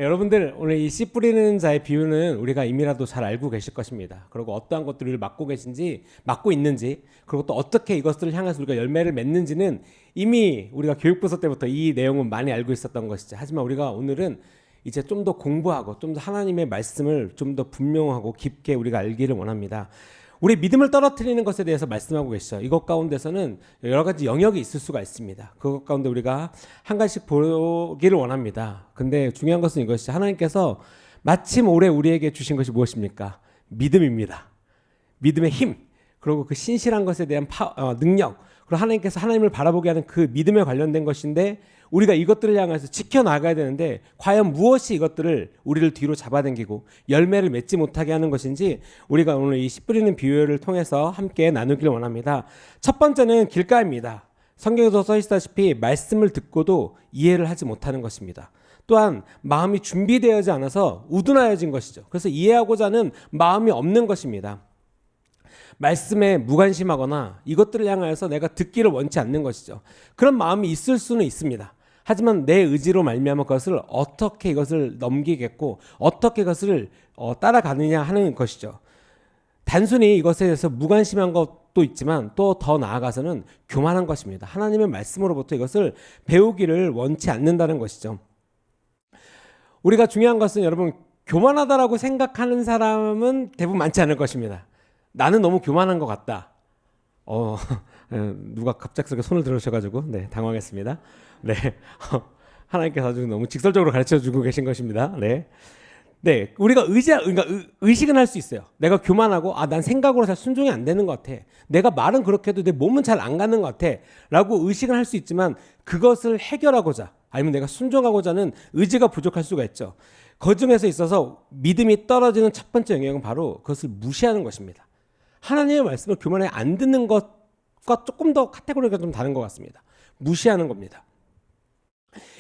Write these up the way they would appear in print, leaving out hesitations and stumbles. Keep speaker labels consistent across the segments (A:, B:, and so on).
A: 여러분들 오늘 이 씨 뿌리는 자의 비유는 우리가 이미라도 잘 알고 계실 것입니다. 그리고 어떠한 것들을 맡고 있는지, 그리고 또 어떻게 이것들을 향해서 우리가 열매를 맺는지는 이미 우리가 교육부서 때부터 이 내용은 많이 알고 있었던 것이죠. 하지만 우리가 오늘은 이제 좀 더 공부하고 좀 더 하나님의 말씀을 좀 더 분명하고 깊게 우리가 알기를 원합니다. 우리 믿음을 떨어뜨리는 것에 대해서 말씀하고 계시죠. 이것 가운데서는 여러 가지 영역이 있을 수가 있습니다. 그것 가운데 우리가 한 가지씩 보기를 원합니다. 근데 중요한 것은 이것이 하나님께서 마침 올해 우리에게 주신 것이 무엇입니까? 믿음입니다. 믿음의 힘, 그리고 그 신실한 것에 대한 능력, 그리고 하나님께서 하나님을 바라보게 하는 그 믿음에 관련된 것인데, 우리가 이것들을 향해서 지켜나가야 되는데 과연 무엇이 이것들을 우리를 뒤로 잡아당기고 열매를 맺지 못하게 하는 것인지 우리가 오늘 이 씨 뿌리는 비유를 통해서 함께 나누기를 원합니다. 첫 번째는 길가입니다. 성경에도 써 있다시피 말씀을 듣고도 이해를 하지 못하는 것입니다. 또한 마음이 준비되어지 않아서 우둔하여진 것이죠. 그래서 이해하고자 하는 마음이 없는 것입니다. 말씀에 무관심하거나 이것들을 향하여서 내가 듣기를 원치 않는 것이죠. 그런 마음이 있을 수는 있습니다. 하지만 내 의지로 말미암아 그것을 어떻게 이것을 넘기겠고 어떻게 그것을 따라가느냐 하는 것이죠. 단순히 이것에 대해서 무관심한 것도 있지만 또 더 나아가서는 교만한 것입니다. 하나님의 말씀으로부터 이것을 배우기를 원치 않는다는 것이죠. 우리가 중요한 것은 여러분, 교만하다라고 생각하는 사람은 대부분 많지 않을 것입니다. 나는 너무 교만한 것 같다. 누가 갑작스럽게 손을 들으셔가지고 당황했습니다. 네, 하나님께서 아주 너무 직설적으로 가르쳐주고 계신 것입니다. 네, 우리가 의식은 할 수 있어요. 내가 교만하고 난 생각으로 잘 순종이 안 되는 것 같아. 내가 말은 그렇게 해도 내 몸은 잘 안 가는 것 같아. 라고 의식은 할 수 있지만 그것을 해결하고자 아니면 내가 순종하고자 하는 의지가 부족할 수가 있죠. 그 중에서 있어서 믿음이 떨어지는 첫 번째 영역은 바로 그것을 무시하는 것입니다. 하나님의 말씀을 교만에 안 듣는 것과 조금 더 카테고리가 좀 다른 것 같습니다. 무시하는 겁니다.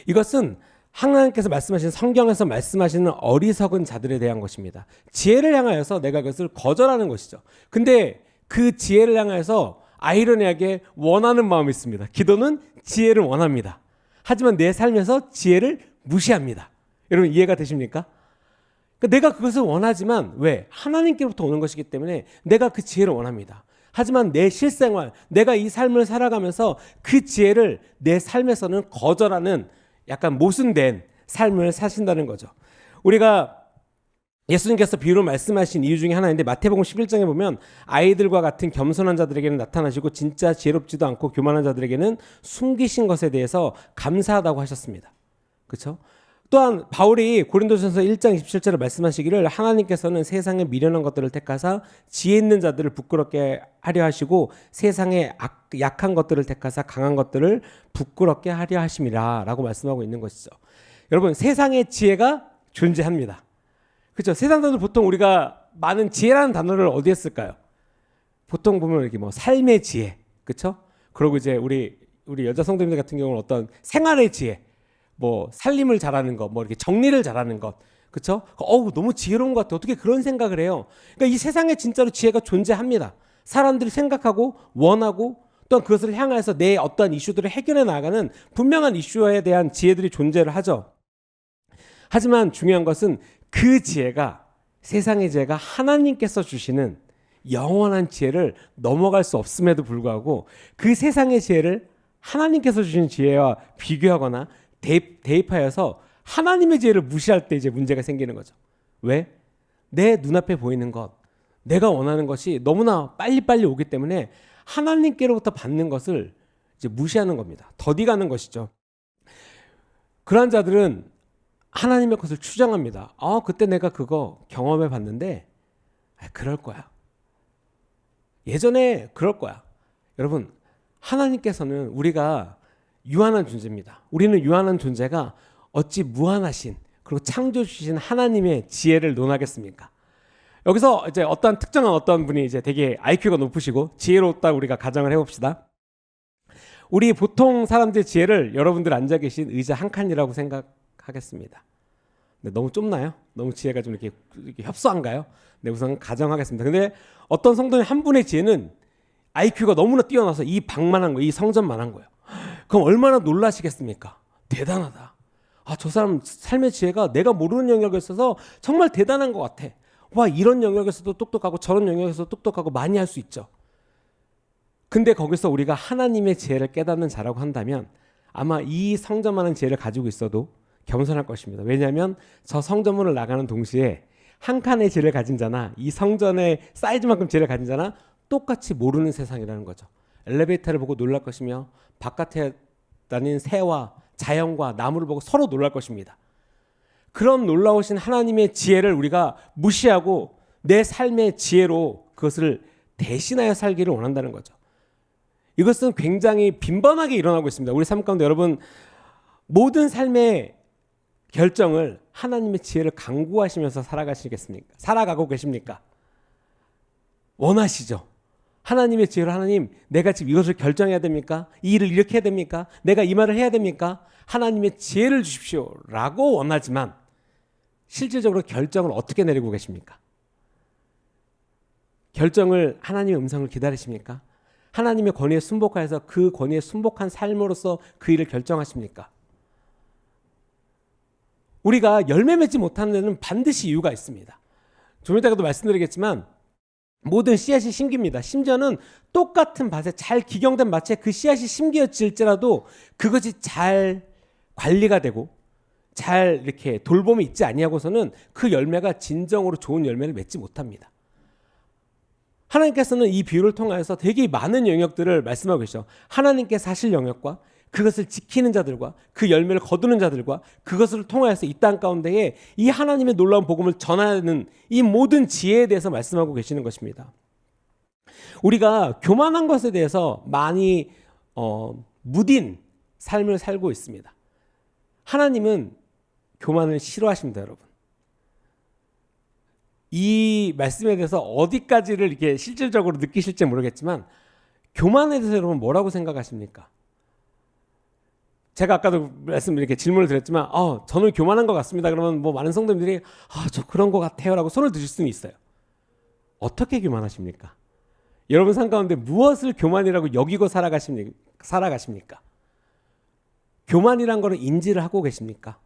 A: 이것은 하나님께서 말씀하신 성경에서 말씀하시는 어리석은 자들에 대한 것입니다. 지혜를 향하여서 내가 그것을 거절하는 것이죠. 근데 그 지혜를 향하여서 아이러니하게 원하는 마음이 있습니다. 기도는 지혜를 원합니다. 하지만 내 삶에서 지혜를 무시합니다. 여러분 이해가 되십니까? 내가 그것을 원하지만 왜? 하나님께로부터 오는 것이기 때문에 내가 그 지혜를 원합니다. 하지만 내 실생활, 내가 이 삶을 살아가면서 그 지혜를 내 삶에서는 거절하는 약간 모순된 삶을 사신다는 거죠. 우리가 예수님께서 비유로 말씀하신 이유 중에 하나인데 마태복음 11장에 보면 아이들과 같은 겸손한 자들에게는 나타나시고 진짜 지혜롭지도 않고 교만한 자들에게는 숨기신 것에 대해서 감사하다고 하셨습니다. 그렇죠? 또한 바울이 고린도전서 1장 27절에 말씀하시기를 하나님께서는 세상의 미련한 것들을 택하사 지혜 있는 자들을 부끄럽게 하려 하시고 세상의 약한 것들을 택하사 강한 것들을 부끄럽게 하려 하심이라 라고 말씀하고 있는 것이죠. 여러분 세상의 지혜가 존재합니다. 그렇죠? 세상 사람들 보통 우리가 많은 지혜라는 단어를 어디에 쓸까요? 보통 보면 이렇게 삶의 지혜, 그렇죠? 그리고 이제 우리 여자 성도님들 같은 경우는 어떤 생활의 지혜, 살림을 잘하는 것, 이렇게 정리를 잘하는 것, 그렇죠? 너무 지혜로운 것 같아. 어떻게 그런 생각을 해요? 그러니까 이 세상에 진짜로 지혜가 존재합니다. 사람들이 생각하고 원하고 또한 그것을 향해서 내 어떠한 이슈들을 해결해 나가는 분명한 이슈에 대한 지혜들이 존재를 하죠. 하지만 중요한 것은 그 지혜가 세상의 지혜가 하나님께서 주시는 영원한 지혜를 넘어갈 수 없음에도 불구하고 그 세상의 지혜를 하나님께서 주신 지혜와 비교하거나 대입하여서 하나님의 지혜를 무시할 때 이제 문제가 생기는 거죠. 왜? 내 눈앞에 보이는 것, 내가 원하는 것이 너무나 빨리빨리 오기 때문에 하나님께로부터 받는 것을 이제 무시하는 겁니다. 더디가는 것이죠. 그러한 자들은 하나님의 것을 추정합니다. 그때 내가 그거 경험해 봤는데 그럴 거야. 예전에 그럴 거야. 여러분 하나님께서는 우리가 유한한 존재입니다. 우리는 유한한 존재가 어찌 무한하신 그리고 창조주신 하나님의 지혜를 논하겠습니까? 여기서 이제 특정한 어떤 분이 이제 되게 IQ가 높으시고 지혜롭다 우리가 가정을 해봅시다. 우리 보통 사람들의 지혜를 여러분들 앉아 계신 의자 한 칸이라고 생각하겠습니다. 근데 너무 좁나요? 너무 지혜가 좀 이렇게 협소한가요? 네, 우선 가정하겠습니다. 근데 어떤 성도님 한 분의 지혜는 IQ가 너무나 뛰어나서 이 방만한 거, 이 성전만한 거예요. 그럼 얼마나 놀라시겠습니까? 대단하다. 아, 저 사람 삶의 지혜가 내가 모르는 영역에 있어서 정말 대단한 것 같아. 와, 이런 영역에서도 똑똑하고 저런 영역에서도 똑똑하고 많이 할 수 있죠. 근데 거기서 우리가 하나님의 지혜를 깨닫는 자라고 한다면 아마 이 성전만한 지혜를 가지고 있어도 겸손할 것입니다. 왜냐하면 저 성전문을 나가는 동시에 한 칸의 지혜를 가진 자나 이 성전의 사이즈만큼 지혜를 가진 자나 똑같이 모르는 세상이라는 거죠. 엘리베이터를 보고 놀랄 것이며 바깥에 다니는 새와 자연과 나무를 보고 서로 놀랄 것입니다. 그런 놀라우신 하나님의 지혜를 우리가 무시하고 내 삶의 지혜로 그것을 대신하여 살기를 원한다는 거죠. 이것은 굉장히 빈번하게 일어나고 있습니다. 우리 삶 가운데 여러분 모든 삶의 결정을 하나님의 지혜를 강구하시면서 살아가고 계십니까? 원하시죠? 하나님의 지혜로 하나님 내가 지금 이것을 결정해야 됩니까? 이 일을 이렇게 해야 됩니까? 내가 이 말을 해야 됩니까? 하나님의 지혜를 주십시오 라고 원하지만 실질적으로 결정을 어떻게 내리고 계십니까? 결정을 하나님의 음성을 기다리십니까? 하나님의 권위에 순복하여서 그 권위에 순복한 삶으로서 그 일을 결정하십니까? 우리가 열매 맺지 못하는 데는 반드시 이유가 있습니다. 좀 이따가도 말씀드리겠지만 모든 씨앗이 심깁니다. 심지어는 똑같은 밭에 잘 기경된 밭에 그 씨앗이 심겨질지라도 그것이 잘 관리가 되고 잘 이렇게 돌봄이 있지 아니하고서는 그 열매가 진정으로 좋은 열매를 맺지 못합니다. 하나님께서는 이 비유를 통하여서 되게 많은 영역들을 말씀하고 계시죠. 하나님께서 하실 영역과 그것을 지키는 자들과 그 열매를 거두는 자들과 그것을 통하여서 이 땅 가운데에 이 하나님의 놀라운 복음을 전하는 이 모든 지혜에 대해서 말씀하고 계시는 것입니다. 우리가 교만한 것에 대해서 많이 무딘 삶을 살고 있습니다. 하나님은 교만을 싫어하십니다, 여러분. 이 말씀에 대해서 어디까지를 이렇게 실질적으로 느끼실지 모르겠지만 교만에 대해서 여러분 뭐라고 생각하십니까? 제가 아까도 이렇게 질문을 드렸지만 저는 교만한 것 같습니다. 그러면 뭐 많은 성도님들이 저 그런 것 같아요 라고 손을 드실 수는 있어요. 어떻게 교만하십니까? 여러분 삶 가운데 무엇을 교만이라고 여기고 살아가십니까? 교만이란 거는 인지를 하고 계십니까?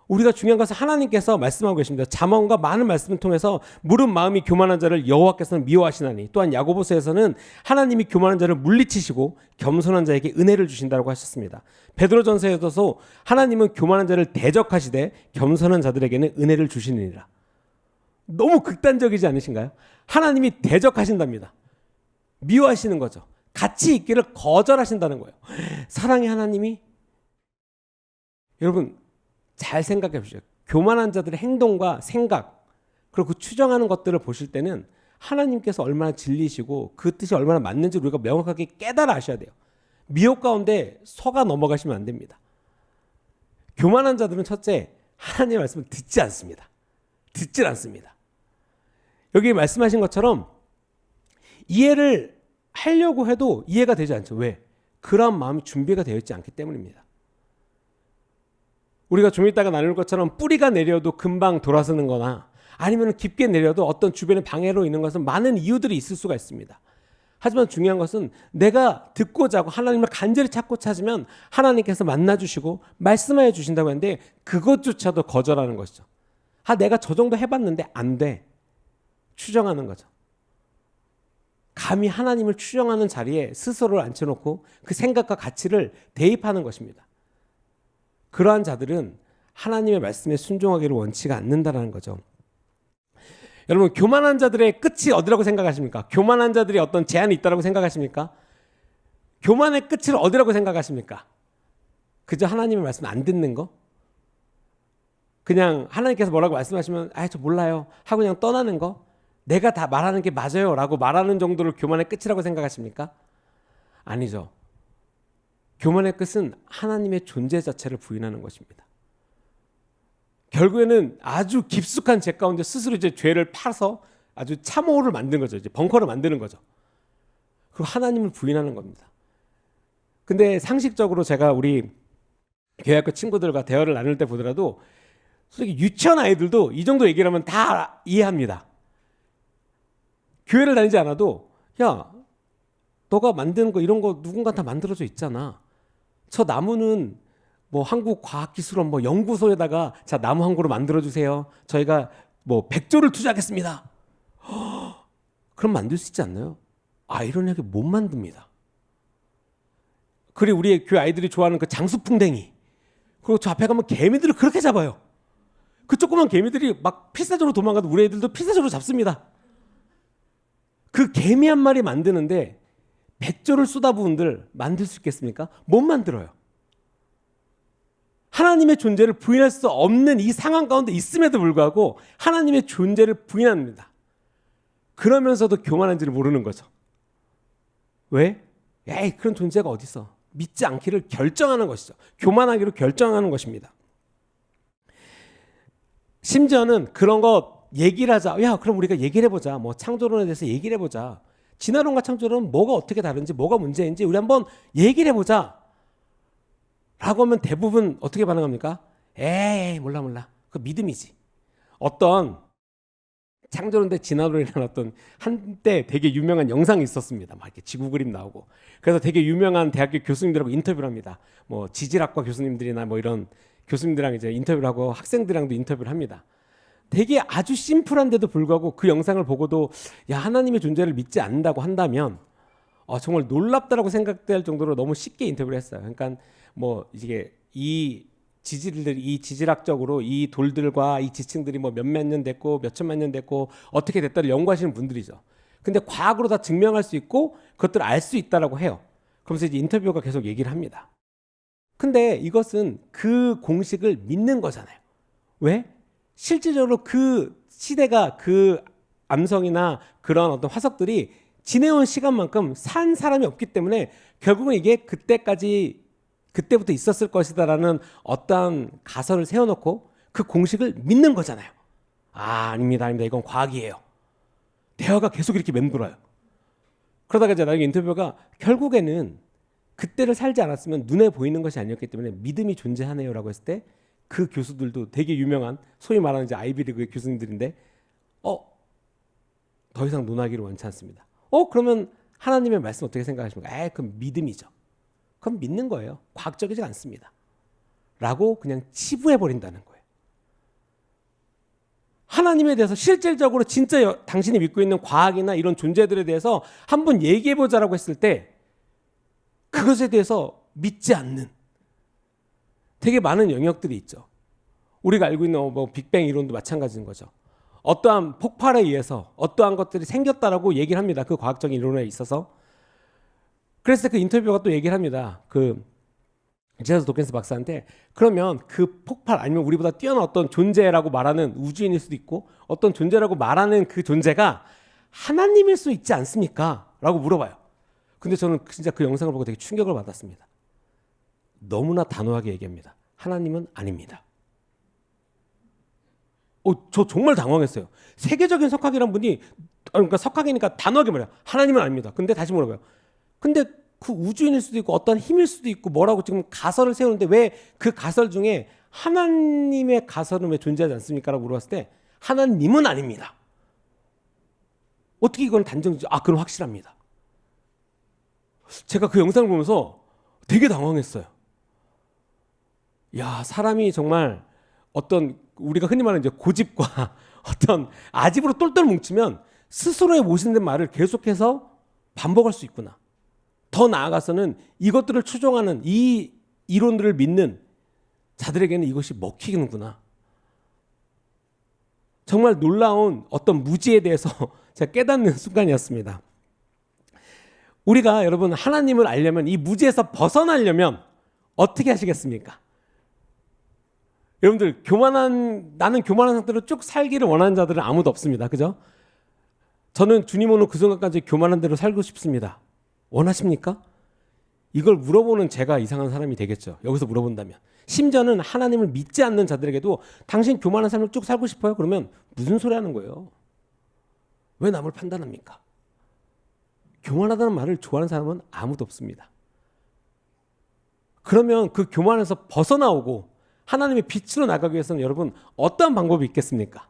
A: 우리가 중요한 것은 하나님께서 말씀하고 계십니다. 잠언과 많은 말씀을 통해서 무릇 마음이 교만한 자를 여호와께서는 미워하시나니 또한 야고보서에서는 하나님이 교만한 자를 물리치시고 겸손한 자에게 은혜를 주신다고 하셨습니다. 베드로전서에서도 하나님은 교만한 자를 대적하시되 겸손한 자들에게는 은혜를 주시느니라. 너무 극단적이지 않으신가요? 하나님이 대적하신답니다. 미워하시는 거죠. 같이 있기를 거절하신다는 거예요. 사랑의 하나님이 여러분 잘 생각해 보시죠. 교만한 자들의 행동과 생각 그리고 그 추정하는 것들을 보실 때는 하나님께서 얼마나 진리시고 그 뜻이 얼마나 맞는지 우리가 명확하게 깨달아 아셔야 돼요. 미혹 가운데 속아 넘어가시면 안 됩니다. 교만한 자들은 첫째 하나님의 말씀을 듣지 않습니다. 듣질 않습니다. 여기 말씀하신 것처럼 이해를 하려고 해도 이해가 되지 않죠. 왜? 그런 마음이 준비가 되어 있지 않기 때문입니다. 우리가 좀 이따가 나눌 것처럼 뿌리가 내려도 금방 돌아서는 거나 아니면 깊게 내려도 어떤 주변의 방해로 있는 것은 많은 이유들이 있을 수가 있습니다. 하지만 중요한 것은 내가 듣고자 하고 하나님을 간절히 찾고 찾으면 하나님께서 만나주시고 말씀하여 주신다고 하는데 그것조차도 거절하는 것이죠. 내가 저 정도 해봤는데 안 돼. 추정하는 거죠. 감히 하나님을 추정하는 자리에 스스로를 앉혀놓고 그 생각과 가치를 대입하는 것입니다. 그러한 자들은 하나님의 말씀에 순종하기를 원치가 않는다는 거죠. 여러분 교만한 자들의 끝이 어디라고 생각하십니까? 교만한 자들이 어떤 제한이 있다고 생각하십니까? 교만의 끝을 어디라고 생각하십니까? 그저 하나님의 말씀 안 듣는 거? 그냥 하나님께서 뭐라고 말씀하시면 저 몰라요 하고 그냥 떠나는 거? 내가 다 말하는 게 맞아요 라고 말하는 정도를 교만의 끝이라고 생각하십니까? 아니죠. 교만의 끝은 하나님의 존재 자체를 부인하는 것입니다. 결국에는 아주 깊숙한 죄 가운데 스스로 이제 죄를 파서 아주 참호를 만드는 거죠. 이제 벙커를 만드는 거죠. 그리고 하나님을 부인하는 겁니다. 근데 상식적으로 제가 우리 교회학교 친구들과 대화를 나눌 때 보더라도 솔직히 유치원 아이들도 이 정도 얘기를 하면 다 이해합니다. 교회를 다니지 않아도 야 너가 만드는 거 이런 거 누군가 다 만들어져 있잖아. 저 나무는 뭐 한국과학기술원 뭐 연구소에다가 자 나무 한 그루 만들어 주세요. 저희가 뭐 100조를 투자하겠습니다. 그럼 만들 수 있지 않나요? 아이러니하게 못 만듭니다. 그리고 우리 교회 아이들이 좋아하는 그 장수풍뎅이, 그리고 저 앞에 가면 개미들을 그렇게 잡아요. 그 조그만 개미들이 막 필사적으로 도망가도 우리 애들도 필사적으로 잡습니다. 그 개미 한 마리 만드는데 100조를 쏟아부은들 만들 수 있겠습니까? 못 만들어요. 하나님의 존재를 부인할 수 없는 이 상황 가운데 있음에도 불구하고 하나님의 존재를 부인합니다. 그러면서도 교만한지를 모르는 거죠. 왜? 에이, 그런 존재가 어디 있어? 믿지 않기를 결정하는 것이죠. 교만하기로 결정하는 것입니다. 심지어는 그런 거 얘기를 하자. 야, 그럼 우리가 얘기를 해보자. 뭐 창조론에 대해서 얘기를 해보자. 진화론과 창조론은 뭐가 어떻게 다른지, 뭐가 문제인지 우리 한번 얘기를 해보자. 라고 하면 대부분 어떻게 반응합니까? 에이, 몰라. 그 믿음이지. 어떤 창조론 대 진화론이라는 어떤 한때 되게 유명한 영상이 있었습니다. 막 이렇게 지구 그림 나오고. 그래서 되게 유명한 대학교 교수님들하고 인터뷰를 합니다. 뭐 지질학과 교수님들이나 뭐 이런 교수님들이랑 이제 인터뷰를 하고 학생들이랑도 인터뷰를 합니다. 되게 아주 심플한데도 불구하고 그 영상을 보고도 야, 하나님의 존재를 믿지 않는다고 한다면 정말 놀랍다라고 생각될 정도로 너무 쉽게 인터뷰를 했어요. 그러니까 뭐 이게 이 지질학적으로 이 돌들과 이 지층들이 뭐 몇몇 년 됐고 몇 천만 년 됐고 어떻게 됐다를 연구하시는 분들이죠. 근데 과학으로 다 증명할 수 있고 그것들을 알 수 있다라고 해요. 그러면서 이제 인터뷰어가 계속 얘기를 합니다. 근데 이것은 그 공식을 믿는 거잖아요. 왜? 실질적으로 그 시대가 그 암성이나 그런 어떤 화석들이 지내온 시간만큼 산 사람이 없기 때문에 결국은 이게 그때부터 있었을 것이다라는 어떤 가설을 세워놓고 그 공식을 믿는 거잖아요. 아닙니다. 이건 과학이에요. 대화가 계속 이렇게 맴돌아요. 그러다가 이제 나중에 인터뷰가 결국에는 그때를 살지 않았으면 눈에 보이는 것이 아니었기 때문에 믿음이 존재하네요라고 했을 때 그 교수들도 되게 유명한 소위 말하는 이제 아이비리그의 교수님들인데 더 이상 논하기를 원치 않습니다. 그러면 하나님의 말씀 어떻게 생각하십니까? 그럼 믿음이죠. 그럼 믿는 거예요. 과학적이지 않습니다. 라고 그냥 치부해버린다는 거예요. 하나님에 대해서 실질적으로 진짜 당신이 믿고 있는 과학이나 이런 존재들에 대해서 한번 얘기해보자라고 했을 때 그것에 대해서 믿지 않는 되게 많은 영역들이 있죠. 우리가 알고 있는 뭐 빅뱅 이론도 마찬가지인 거죠. 어떠한 폭발에 의해서 어떠한 것들이 생겼다라고 얘기를 합니다. 그 과학적인 이론에 있어서. 그래서 그 인터뷰가 또 얘기를 합니다. 그 제자스 도킨스 박사한테 그러면 그 폭발 아니면 우리보다 뛰어난 어떤 존재라고 말하는 우주인일 수도 있고 어떤 존재라고 말하는 그 존재가 하나님일 수 있지 않습니까? 라고 물어봐요. 근데 저는 진짜 그 영상을 보고 되게 충격을 받았습니다. 너무나 단호하게 얘기합니다. 하나님은 아닙니다. 저 정말 당황했어요. 세계적인 석학이란 분이 그러니까 석학이니까 단호하게 말해요. 하나님은 아닙니다. 근데 다시 물어봐요. 근데 그 우주인일 수도 있고 어떤 힘일 수도 있고 뭐라고 지금 가설을 세우는데 왜 그 가설 중에 하나님의 가설은 왜 존재하지 않습니까? 라고 물어봤을 때 하나님은 아닙니다. 어떻게 이건 단정지죠? 그건 확실합니다. 제가 그 영상을 보면서 되게 당황했어요. 야, 사람이 정말 어떤 우리가 흔히 말하는 이제 고집과 어떤 아집으로 똘똘 뭉치면 스스로의 모신된 말을 계속해서 반복할 수 있구나. 더 나아가서는 이것들을 추종하는 이 이론들을 믿는 자들에게는 이것이 먹히는구나. 정말 놀라운 어떤 무지에 대해서 제가 깨닫는 순간이었습니다. 우리가 여러분 하나님을 알려면 이 무지에서 벗어나려면 어떻게 하시겠습니까? 여러분들 나는 교만한 상태로 쭉 살기를 원하는 자들은 아무도 없습니다. 그죠? 저는 주님 오는 그 순간까지 교만한 대로 살고 싶습니다. 원하십니까? 이걸 물어보는 제가 이상한 사람이 되겠죠. 여기서 물어본다면. 심지어는 하나님을 믿지 않는 자들에게도 당신 교만한 삶을 쭉 살고 싶어요? 그러면 무슨 소리 하는 거예요? 왜 남을 판단합니까? 교만하다는 말을 좋아하는 사람은 아무도 없습니다. 그러면 그 교만에서 벗어나오고 하나님의 빛으로 나가기 위해서는 여러분 어떤 방법이 있겠습니까?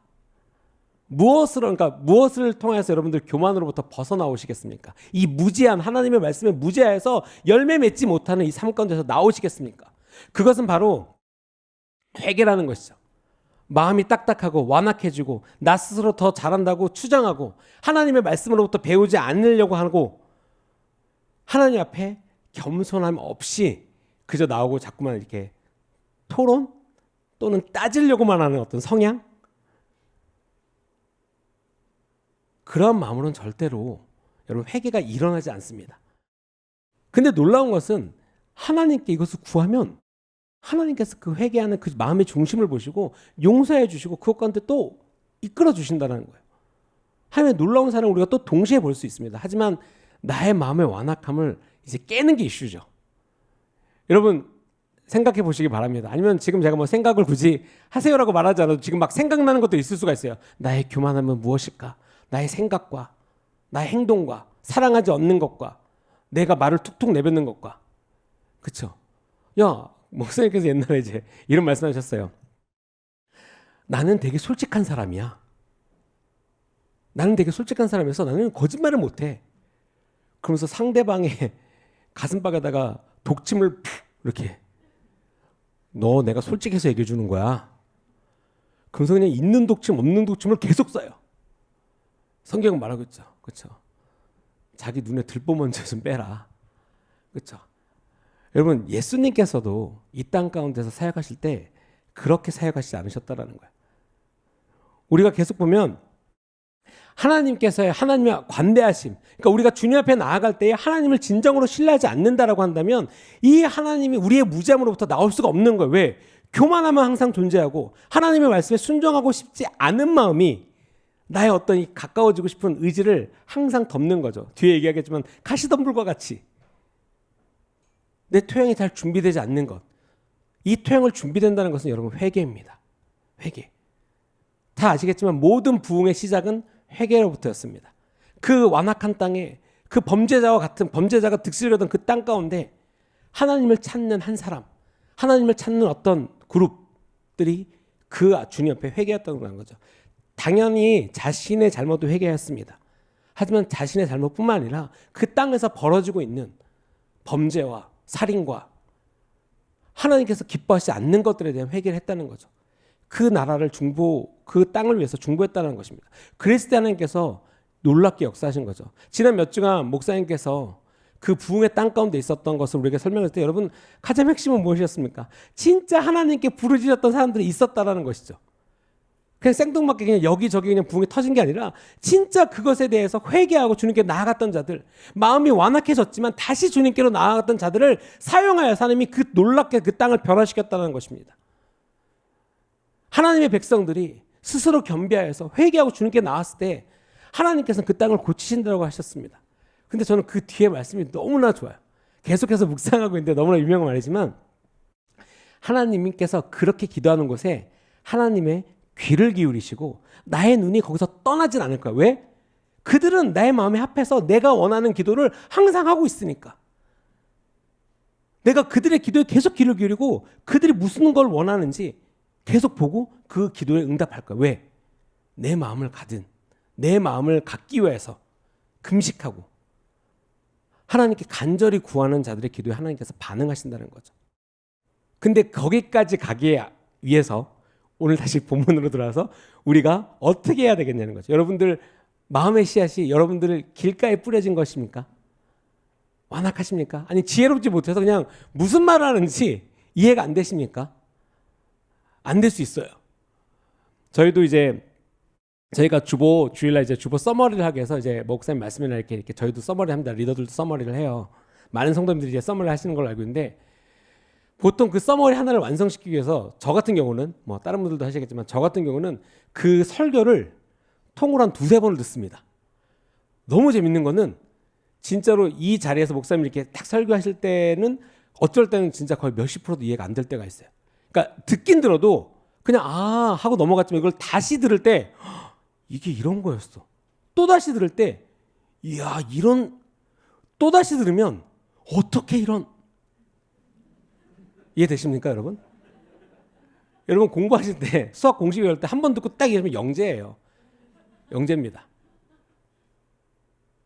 A: 무엇을 통해서 여러분들 교만으로부터 벗어나오시겠습니까? 이 무지한 하나님의 말씀에 무지하여서 열매 맺지 못하는 이 삶 가운데서 나오시겠습니까? 그것은 바로 회개라는 것이죠. 마음이 딱딱하고 완악해지고 나 스스로 더 잘한다고 추정하고 하나님의 말씀으로부터 배우지 않으려고 하고 하나님 앞에 겸손함 없이 그저 나오고 자꾸만 이렇게 토론 또는 따지려고만 하는 어떤 성향, 그런 마음으로는 절대로 여러분 회개가 일어나지 않습니다. 근데 놀라운 것은 하나님께 이것을 구하면 하나님께서 그 회개하는 그 마음의 중심을 보시고 용서해 주시고 그것 가운데 또 이끌어 주신다는 거예요. 하나님의 놀라운 사랑을 우리가 또 동시에 볼 수 있습니다. 하지만 나의 마음의 완악함을 이제 깨는 게 이슈죠. 여러분 생각해 보시기 바랍니다. 아니면 지금 제가 뭐 생각을 굳이 하세요라고 말하지 않아도 지금 막 생각나는 것도 있을 수가 있어요. 나의 교만함은 무엇일까? 나의 생각과 나의 행동과 사랑하지 않는 것과 내가 말을 툭툭 내뱉는 것과, 그렇죠? 야, 목사님께서 옛날에 이제 이런 말씀하셨어요. 나는 되게 솔직한 사람이야. 나는 되게 솔직한 사람이어서 나는 거짓말을 못해. 그러면서 상대방의 가슴팍에다가 독침을 푹 이렇게, 너 내가 솔직해서 얘기해 주는 거야. 그러면서 그냥 있는 독침 없는 독침을 계속 써요. 성경은 말하고 있죠. 그렇죠? 자기 눈에 들보 먼저 좀 빼라. 그렇죠? 여러분 예수님께서도 이 땅 가운데서 사역하실 때 그렇게 사역하시지 않으셨다라는 거예요. 우리가 계속 보면 하나님께서의 하나님의 관대하심, 그러니까 우리가 주님 앞에 나아갈 때에 하나님을 진정으로 신뢰하지 않는다라고 한다면 이 하나님이 우리의 무지함으로부터 나올 수가 없는 거예요. 왜? 교만함은 항상 존재하고 하나님의 말씀에 순종하고 싶지 않은 마음이 나의 어떤 이 가까워지고 싶은 의지를 항상 덮는 거죠. 뒤에 얘기하겠지만 가시덤불과 같이 내 토양이 잘 준비되지 않는 것, 이 토양을 준비된다는 것은 여러분 회개입니다. 회개. 다 아시겠지만 모든 부흥의 시작은 회개로부터였습니다. 그 완악한 땅에 그 범죄자가 득실하던 그 땅 가운데 하나님을 찾는 한 사람, 하나님을 찾는 어떤 그룹들이 그 주님 앞에 회개했다는 거죠. 당연히 자신의 잘못도 회개했습니다. 하지만 자신의 잘못뿐만 아니라 그 땅에서 벌어지고 있는 범죄와 살인과 하나님께서 기뻐하시지 않는 것들에 대한 회개를 했다는 거죠. 그 나라를 그 땅을 위해서 중보했다는 것입니다. 그랬을 때 하나님께서 놀랍게 역사하신 거죠. 지난 몇 주간 목사님께서 그 부흥의 땅 가운데 있었던 것을 우리에게 설명했을 때 여러분 가장 핵심은 무엇이었습니까? 진짜 하나님께 부르짖었던 사람들이 있었다라는 것이죠. 그냥 생뚱맞게 그냥 여기저기 그냥 부흥이 터진 게 아니라 진짜 그것에 대해서 회개하고 주님께 나아갔던 자들, 마음이 완악해졌지만 다시 주님께로 나아갔던 자들을 사용하여 하나님이 그 놀랍게 그 땅을 변화시켰다는 것입니다. 하나님의 백성들이 스스로 겸비하여서 회개하고 주님께 나왔을 때 하나님께서는 그 땅을 고치신다고 하셨습니다. 근데 저는 그 뒤에 말씀이 너무나 좋아요. 계속해서 묵상하고 있는데 너무나 유명한 말이지만 하나님께서 그렇게 기도하는 곳에 하나님의 귀를 기울이시고 나의 눈이 거기서 떠나진 않을 거야. 왜? 그들은 나의 마음에 합해서 내가 원하는 기도를 항상 하고 있으니까. 내가 그들의 기도에 계속 귀를 기울이고 그들이 무슨 걸 원하는지 계속 보고 그 기도에 응답할 거야. 왜? 내 마음을 가든 내 마음을 갖기 위해서 금식하고 하나님께 간절히 구하는 자들의 기도에 하나님께서 반응하신다는 거죠. 근데 거기까지 가기 위해서 오늘 다시 본문으로 들어와서 우리가 어떻게 해야 되겠냐는 거죠. 여러분들 마음의 씨앗이 여러분들 길가에 뿌려진 것입니까? 완악하십니까? 아니 지혜롭지 못해서 그냥 무슨 말을 하는지 이해가 안 되십니까? 안 될 수 있어요. 저희도 이제 저희가 주일날 이제 주보 서머리를 하기 위해서 이제 목사님 말씀이나 이렇게 저희도 서머리 합니다. 리더들도 서머리를 해요. 많은 성도님들이 이제 서머리를 하시는 걸로 알고 있는데 보통 그 서머리 하나를 완성시키기 위해서 저 같은 경우는 뭐 다른 분들도 하시겠지만 저 같은 경우는 그 설교를 통으로 한 2-3번을 듣습니다. 너무 재밌는 거는 진짜로 이 자리에서 목사님이 이렇게 딱 설교하실 때는 어쩔 때는 진짜 거의 몇십 %도 이해가 안 될 때가 있어요. 그러니까 듣긴 들어도 그냥 아 하고 넘어갔지만 이걸 다시 들을 때 이게 이런 거였어. 또 다시 들을 때 이야 이런, 또 다시 들으면 어떻게 이런, 이해되십니까 여러분? 여러분 공부하실 때 수학 공식 외울 때 한 번 듣고 딱 이해하면 영재예요. 영재입니다.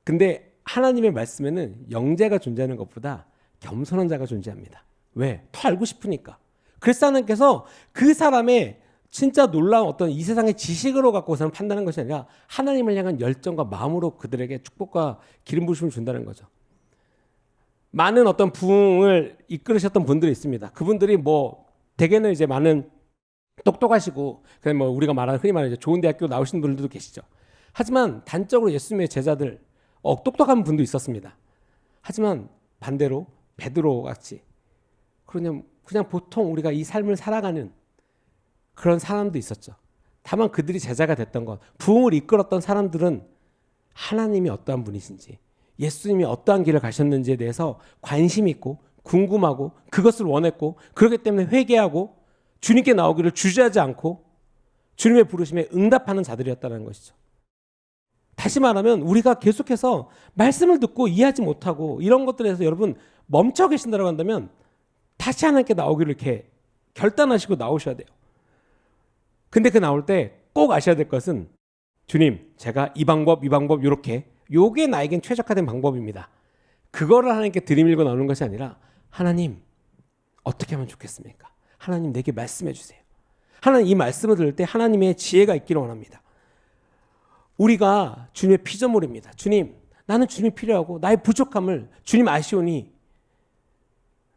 A: 근데 하나님의 말씀에는 영재가 존재하는 것보다 겸손한 자가 존재합니다. 왜? 더 알고 싶으니까. 그래서 하나님께서 그 사람의 진짜 놀라운 어떤 이 세상의 지식으로 갖고서는 판단하는 것이 아니라 하나님을 향한 열정과 마음으로 그들에게 축복과 기름 부으심을 준다는 거죠. 많은 어떤 부흥을 이끌으셨던 분들이 있습니다. 그분들이 뭐 대개는 이제 많은 똑똑하시고 그냥 뭐 우리가 말하는 흔히 말하는 좋은 대학교 나오신 분들도 계시죠. 하지만 단적으로 예수님의 제자들 똑똑한 분도 있었습니다. 하지만 반대로 베드로 같이 그냥 보통 우리가 이 삶을 살아가는 그런 사람도 있었죠. 다만 그들이 제자가 됐던 것, 부흥을 이끌었던 사람들은 하나님이 어떠한 분이신지, 예수님이 어떠한 길을 가셨는지에 대해서 관심 있고 궁금하고 그것을 원했고, 그렇기 때문에 회개하고 주님께 나오기를 주저하지 않고 주님의 부르심에 응답하는 자들이었다는 것이죠. 다시 말하면 우리가 계속해서 말씀을 듣고 이해하지 못하고 이런 것들에서 여러분 멈춰 계신다고 한다면 다시 하나님께 나오기를 이렇게 결단하시고 나오셔야 돼요. 근데 그 나올 때 꼭 아셔야 될 것은 주님, 제가 이 방법 이렇게 요게 나에겐 최적화된 방법입니다. 그거를 하나님께 들이밀고 나오는 것이 아니라 하나님 어떻게 하면 좋겠습니까? 하나님 내게 말씀해 주세요. 하나님 이 말씀을 들을 때 하나님의 지혜가 있기를 원합니다. 우리가 주님의 피조물입니다. 주님, 나는 주님이 필요하고 나의 부족함을 주님 아시오니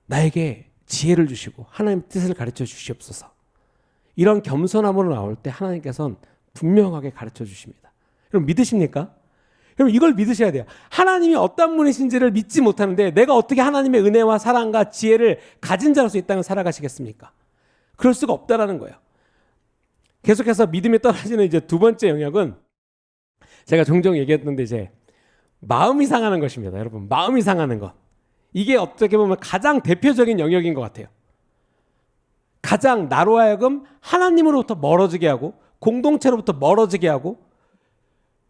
A: 나에게 지혜를 주시고 하나님의 뜻을 가르쳐 주시옵소서. 이런 겸손함으로 나올 때 하나님께서는 분명하게 가르쳐 주십니다. 여러분 믿으십니까? 여러분 이걸 믿으셔야 돼요. 하나님이 어떤 분이신지를 믿지 못하는데 내가 어떻게 하나님의 은혜와 사랑과 지혜를 가진 자로서 이 땅을 살아가시겠습니까? 그럴 수가 없다라는 거예요. 계속해서 믿음이 떨어지는 이제 두 번째 영역은 제가 종종 얘기했는데 이제 마음이 상하는 것입니다. 여러분 마음이 상하는 것. 이게 어떻게 보면 가장 대표적인 영역인 것 같아요. 가장 나로 하여금 하나님으로부터 멀어지게 하고 공동체로부터 멀어지게 하고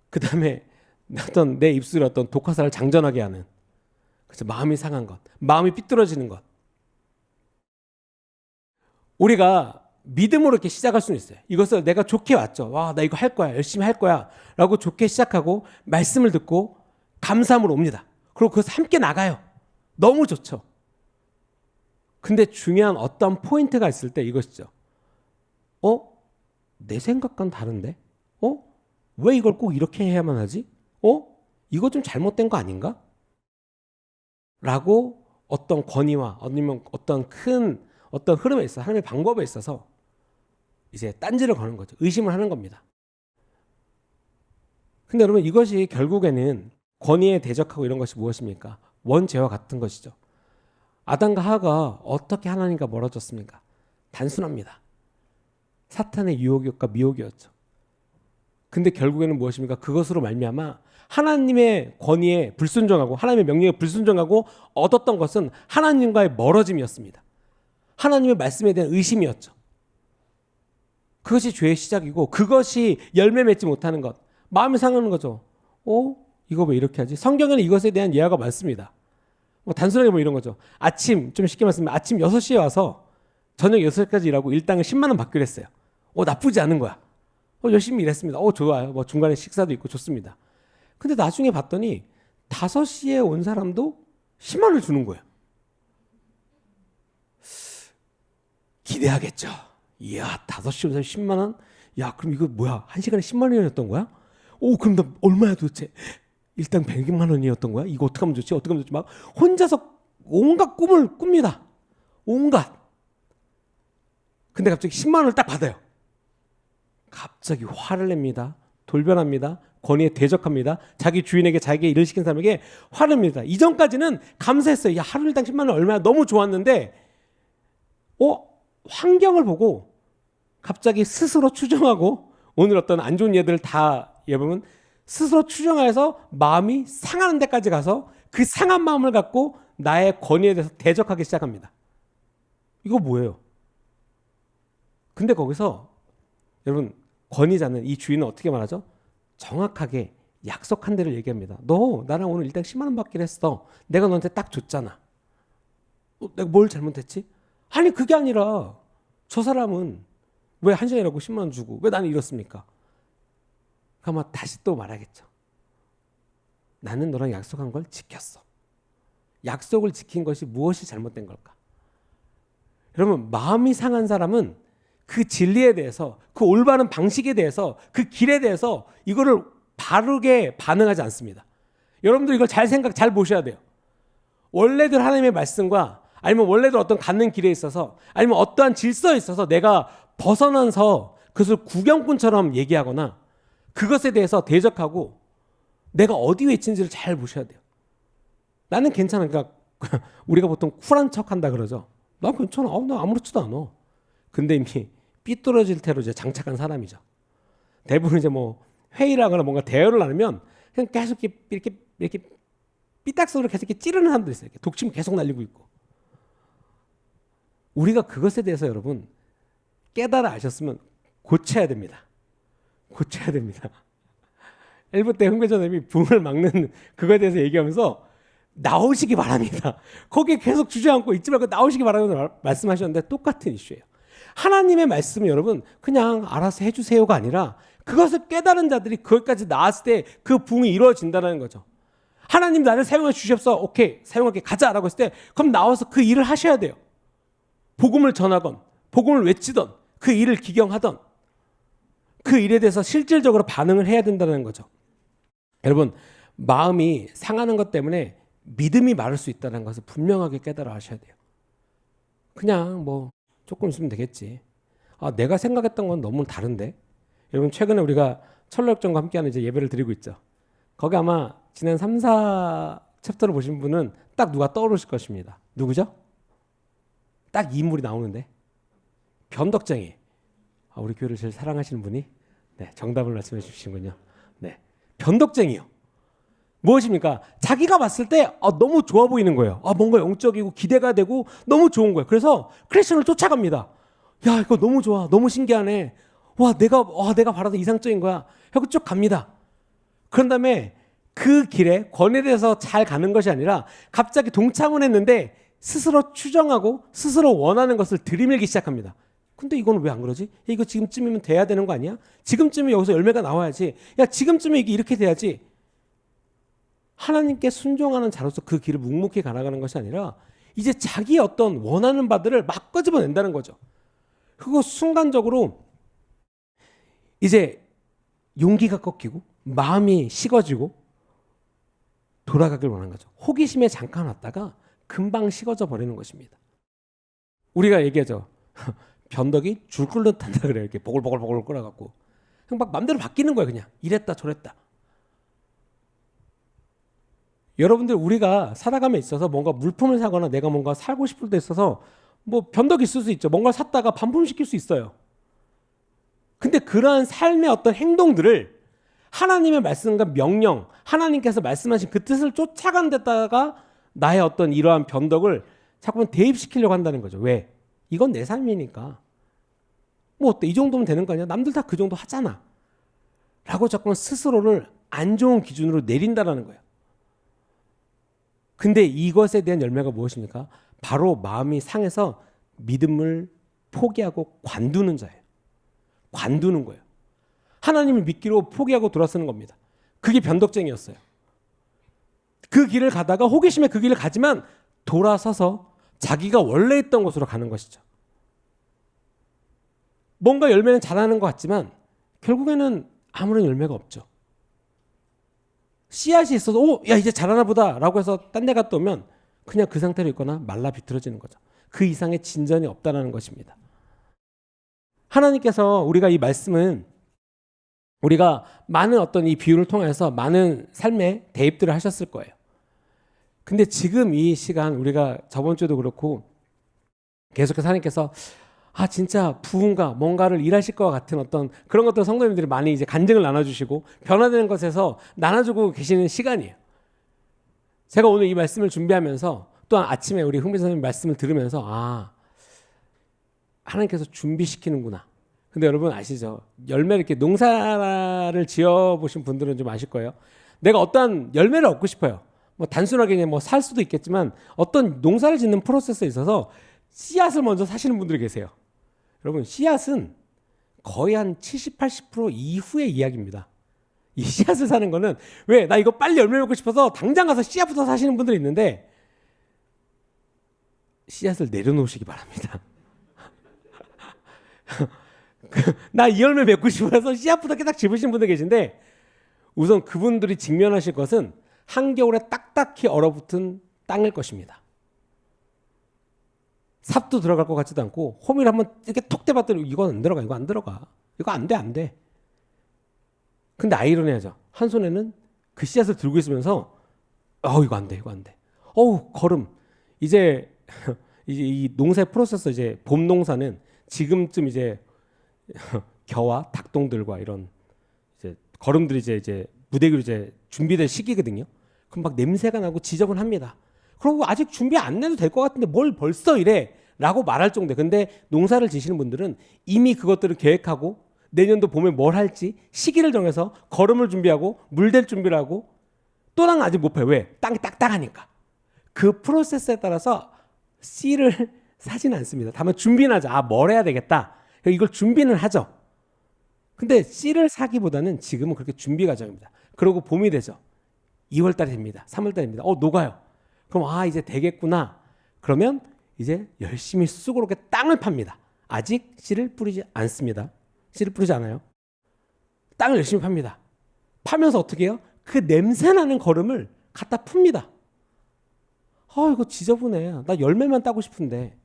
A: 그 다음에 어떤 내 입술에 어떤 독화살을 장전하게 하는 그래서 마음이 상한 것, 마음이 삐뚤어지는 것. 우리가 믿음으로 이렇게 시작할 수는 있어요. 이것을 내가 좋게 왔죠. 와, 나 이거 할 거야. 열심히 할 거야. 라고 좋게 시작하고 말씀을 듣고 감사함으로 옵니다. 그리고 그것을 함께 나가요. 너무 좋죠. 근데 중요한 어떤 포인트가 있을 때 이것이죠. 내 생각과는 다른데? 왜 이걸 꼭 이렇게 해야만 하지? 이거 좀 잘못된 거 아닌가? 라고 어떤 권위와 아니면 어떤 큰 어떤 흐름에 있어서 하나님의 방법에 있어서 이제 딴지를 거는 거죠. 의심을 하는 겁니다. 근데 여러분 이것이 결국에는 권위에 대적하고 이런 것이 무엇입니까? 원죄와 같은 것이죠. 아담과 하와가 어떻게 하나님과 멀어졌습니까? 단순합니다. 사탄의 유혹과 미혹이었죠. 근데 결국에는 무엇입니까? 그것으로 말미암아 하나님의 권위에 불순종하고 하나님의 명령에 불순종하고 얻었던 것은 하나님과의 멀어짐이었습니다. 하나님의 말씀에 대한 의심이었죠. 그것이 죄의 시작이고 그것이 열매 맺지 못하는 것, 마음이 상하는 거죠. 이거 왜 이렇게 하지? 성경에는 이것에 대한 예화가 많습니다. 뭐 단순하게 뭐 이런 거죠. 아침, 좀 쉽게 말씀드리면 아침 6시에 와서 저녁 6시까지 일하고 일당을 10만 원 받기로 했어요. 나쁘지 않은 거야. 열심히 일했습니다. 좋아요. 뭐 중간에 식사도 있고 좋습니다. 근데 나중에 봤더니 5시에 온 사람도 10만 원을 주는 거예요. 기대하겠죠. 이야, 5시에 온 사람 10만 원? 야, 그럼 이거 뭐야? 1시간에 10만 원이었던 거야? 그럼 나 얼마야 도대체? 일당 100만 원이었던 거야? 이거 어떻게 하면 좋지? 어떻게 하면 좋지? 막 혼자서 온갖 꿈을 꿉니다. 온갖. 근데 갑자기 10만 원을 딱 받아요. 갑자기 화를 냅니다. 돌변합니다. 권위에 대적합니다. 자기 주인에게 자기에게 일을 시킨 사람에게 화를 냅니다. 이전까지는 감사했어요. 야, 하루 일당 10만 원 얼마야? 너무 좋았는데 환경을 보고 갑자기 스스로 추정하고 오늘 어떤 안 좋은 예들을 다 예보면 스스로 추정해서 마음이 상하는 데까지 가서 그 상한 마음을 갖고 나의 권위에 대해서 대적하기 시작합니다. 이거 뭐예요? 근데 거기서 여러분 권위자는 이 주인은 어떻게 말하죠? 정확하게 약속한 대로 얘기합니다. 너 나랑 오늘 일당 10만 원 받기로 했어. 내가 너한테 딱 줬잖아. 내가 뭘 잘못했지? 아니 그게 아니라 저 사람은 왜 1시간이라고 10만 원 주고 왜 나는 이렇습니까? 그럼 다시 또 말하겠죠. 나는 너랑 약속한 걸 지켰어. 약속을 지킨 것이 무엇이 잘못된 걸까? 여러분, 마음이 상한 사람은 그 진리에 대해서, 그 올바른 방식에 대해서, 그 길에 대해서 이거를 바르게 반응하지 않습니다. 여러분들 이걸 잘 보셔야 돼요. 원래들 하나님의 말씀과 아니면 원래들 어떤 갖는 길에 있어서 아니면 어떠한 질서에 있어서 내가 벗어나서 그것을 구경꾼처럼 얘기하거나 그것에 대해서 대적하고 내가 어디 외친지를 잘 보셔야 돼요. 나는 괜찮아. 그러니까 우리가 보통 쿨한 척한다 그러죠. 나 괜찮아. 나 아무렇지도 않아. 근데 이미 삐뚤어질 테로 이제 장착한 사람이죠. 대부분 이제 뭐 회의를 하거나 뭔가 대화를 나누면 그냥 계속 이렇게 삐딱선으로 계속 이렇게 찌르는 사람들이 있어요. 이렇게 독침 계속 날리고 있고. 우리가 그것에 대해서 여러분 깨달아 아셨으면 고쳐야 됩니다. 고쳐야 됩니다. 1부 때 흥배전님이 붕을 막는 그거에 대해서 얘기하면서 나오시기 바랍니다. 거기에 계속 주저앉고 있지 말고 나오시기 바랍니다 말씀하셨는데 똑같은 이슈예요. 하나님의 말씀은 여러분 그냥 알아서 해주세요가 아니라 그것을 깨달은 자들이 거기까지 나왔을 때 그 붕이 이루어진다는 거죠. 하나님 나를 사용해 주셨어. 오케이, 사용할게, 가자라고 했을 때 그럼 나와서 그 일을 하셔야 돼요. 복음을 전하건 복음을 외치던 그 일을 기경하던 그 일에 대해서 실질적으로 반응을 해야 된다는 거죠. 여러분, 마음이 상하는 것 때문에 믿음이 마를 수 있다는 것을 분명하게 깨달아 하셔야 돼요. 그냥 뭐 조금 있으면 되겠지. 내가 생각했던 건 너무 다른데. 여러분, 최근에 우리가 철로역정과 함께하는 이제 예배를 드리고 있죠. 거기 아마 지난 3, 4 챕터를 보신 분은 딱 누가 떠오르실 것입니다. 누구죠? 딱 이 인물이 나오는데 변덕쟁이. 우리 교회를 제일 사랑하시는 분이 정답을 말씀해 주시군요. 변덕쟁이요. 무엇입니까? 자기가 봤을 때 너무 좋아 보이는 거예요. 뭔가 영적이고 기대가 되고 너무 좋은 거예요. 그래서 크리스천을 쫓아갑니다. 야, 이거 너무 좋아. 너무 신기하네. 내가 바라던 이상적인 거야. 하고 쭉 갑니다. 그런 다음에 그 길에 권위에서 잘 가는 것이 아니라 갑자기 동참을 했는데 스스로 추정하고 스스로 원하는 것을 들이밀기 시작합니다. 근데 이거는 왜 안 그러지? 이거 지금쯤이면 돼야 되는 거 아니야? 지금쯤에 여기서 열매가 나와야지. 야, 지금쯤에 이게 이렇게 돼야지. 하나님께 순종하는 자로서 그 길을 묵묵히 가나가는 것이 아니라 이제 자기의 어떤 원하는 바들을 막 끄집어낸다는 거죠. 그거 순간적으로 이제 용기가 꺾이고 마음이 식어지고 돌아가길 원하는 거죠. 호기심에 잠깐 왔다가 금방 식어져 버리는 것입니다. 우리가 얘기하죠. 변덕이 줄 끓는 탄다 그래요. 이렇게 보글보글 끓어갖고 그냥 막 맘대로 바뀌는 거예요. 그냥 이랬다 저랬다. 여러분들, 우리가 살아감에 있어서 뭔가 물품을 사거나 내가 뭔가 살고 싶을 때 있어서 뭐 변덕이 있을 수 있죠. 뭔가 샀다가 반품시킬 수 있어요. 근데 그러한 삶의 어떤 행동들을 하나님의 말씀과 명령, 하나님께서 말씀하신 그 뜻을 쫓아간 데다가 나의 어떤 이러한 변덕을 자꾸만 대입시키려고 한다는 거죠. 왜? 이건 내 삶이니까. 뭐 어때? 이 정도면 되는 거 아니야? 남들 다 그 정도 하잖아. 라고 자꾸만 스스로를 안 좋은 기준으로 내린다는 거예요. 근데 이것에 대한 열매가 무엇입니까? 바로 마음이 상해서 믿음을 포기하고 관두는 자예요. 관두는 거예요. 하나님을 믿기로 포기하고 돌아서는 겁니다. 그게 변덕쟁이였어요. 그 길을 가다가 호기심에 그 길을 가지만 돌아서서 자기가 원래 있던 곳으로 가는 것이죠. 뭔가 열매는 자라는 것 같지만 결국에는 아무런 열매가 없죠. 씨앗이 있어서 야 이제 자라나 보다 라고 해서 딴 데 갔다 오면 그냥 그 상태로 있거나 말라 비틀어지는 거죠. 그 이상의 진전이 없다는 것입니다. 하나님께서 우리가 이 말씀은 우리가 많은 어떤 이 비유를 통해서 많은 삶에 대입들을 하셨을 거예요. 근데 지금 이 시간 우리가 저번 주도 그렇고 계속해서 하나님께서 진짜 부흥과 뭔가를 일하실 것 같은 어떤 그런 것들 성도님들이 많이 이제 간증을 나눠주시고 변화되는 것에서 나눠주고 계시는 시간이에요. 제가 오늘 이 말씀을 준비하면서 또한 아침에 우리 흥비 선생님 말씀을 들으면서 하나님께서 준비시키는구나. 근데 여러분 아시죠? 열매를 이렇게 농사를 지어보신 분들은 좀 아실 거예요. 내가 어떤 열매를 얻고 싶어요. 뭐 단순하게 그냥 뭐 살 수도 있겠지만 어떤 농사를 짓는 프로세스에 있어서 씨앗을 먼저 사시는 분들이 계세요. 여러분 씨앗은 거의 한 70, 80% 이후의 이야기입니다. 이 씨앗을 사는 거는 왜? 나 이거 빨리 열매 먹고 싶어서 당장 가서 씨앗부터 사시는 분들이 있는데 씨앗을 내려놓으시기 바랍니다. 나 이 열매 맺고 싶어서 씨앗부터 깨딱 집으신 분들 계신데 우선 그분들이 직면하실 것은 한겨울에 딱딱히 얼어붙은 땅일 것입니다. 삽도 들어갈 것 같지도 않고 호미를 한번 이렇게 톡 대봤더니 이거 안 들어가, 이거 안 들어가, 이거 안 돼, 안 돼. 근데 아이러니하죠. 한 손에는 그 씨앗을 들고 있으면서 이거 안 돼, 이거 안 돼. 거름. 이제 이 농사의 프로세서 이제 봄 농사는 지금쯤 이제 겨와 닭똥들과 이런 이제 거름들이 이제 무대기로 이제 준비될 시기거든요. 그럼 막 냄새가 나고 지저분합니다. 그리고 아직 준비 안 해도 될 것 같은데 뭘 벌써 이래? 라고 말할 정도. 근데 농사를 지시는 분들은 이미 그것들을 계획하고 내년도 봄에 뭘 할지 시기를 정해서 거름을 준비하고 물댈 준비를 하고 또랑 아직 못 펴요. 왜? 땅이 딱딱하니까. 그 프로세스에 따라서 씨를 사지는 않습니다. 다만 준비는 하죠. 뭘 해야 되겠다. 이걸 준비는 하죠. 근데 씨를 사기보다는 지금은 그렇게 준비 과정입니다. 그리고 봄이 되죠. 2월 달이 됩니다. 3월 달입니다. 녹아요. 그럼 이제 되겠구나. 그러면 이제 열심히 수고롭게 땅을 팝니다. 아직 씨를 뿌리지 않습니다. 씨를 뿌리지 않아요. 땅을 열심히 팝니다. 파면서 어떻게 해요? 그 냄새나는 거름을 갖다 풉니다. 이거 지저분해. 나 열매만 따고 싶은데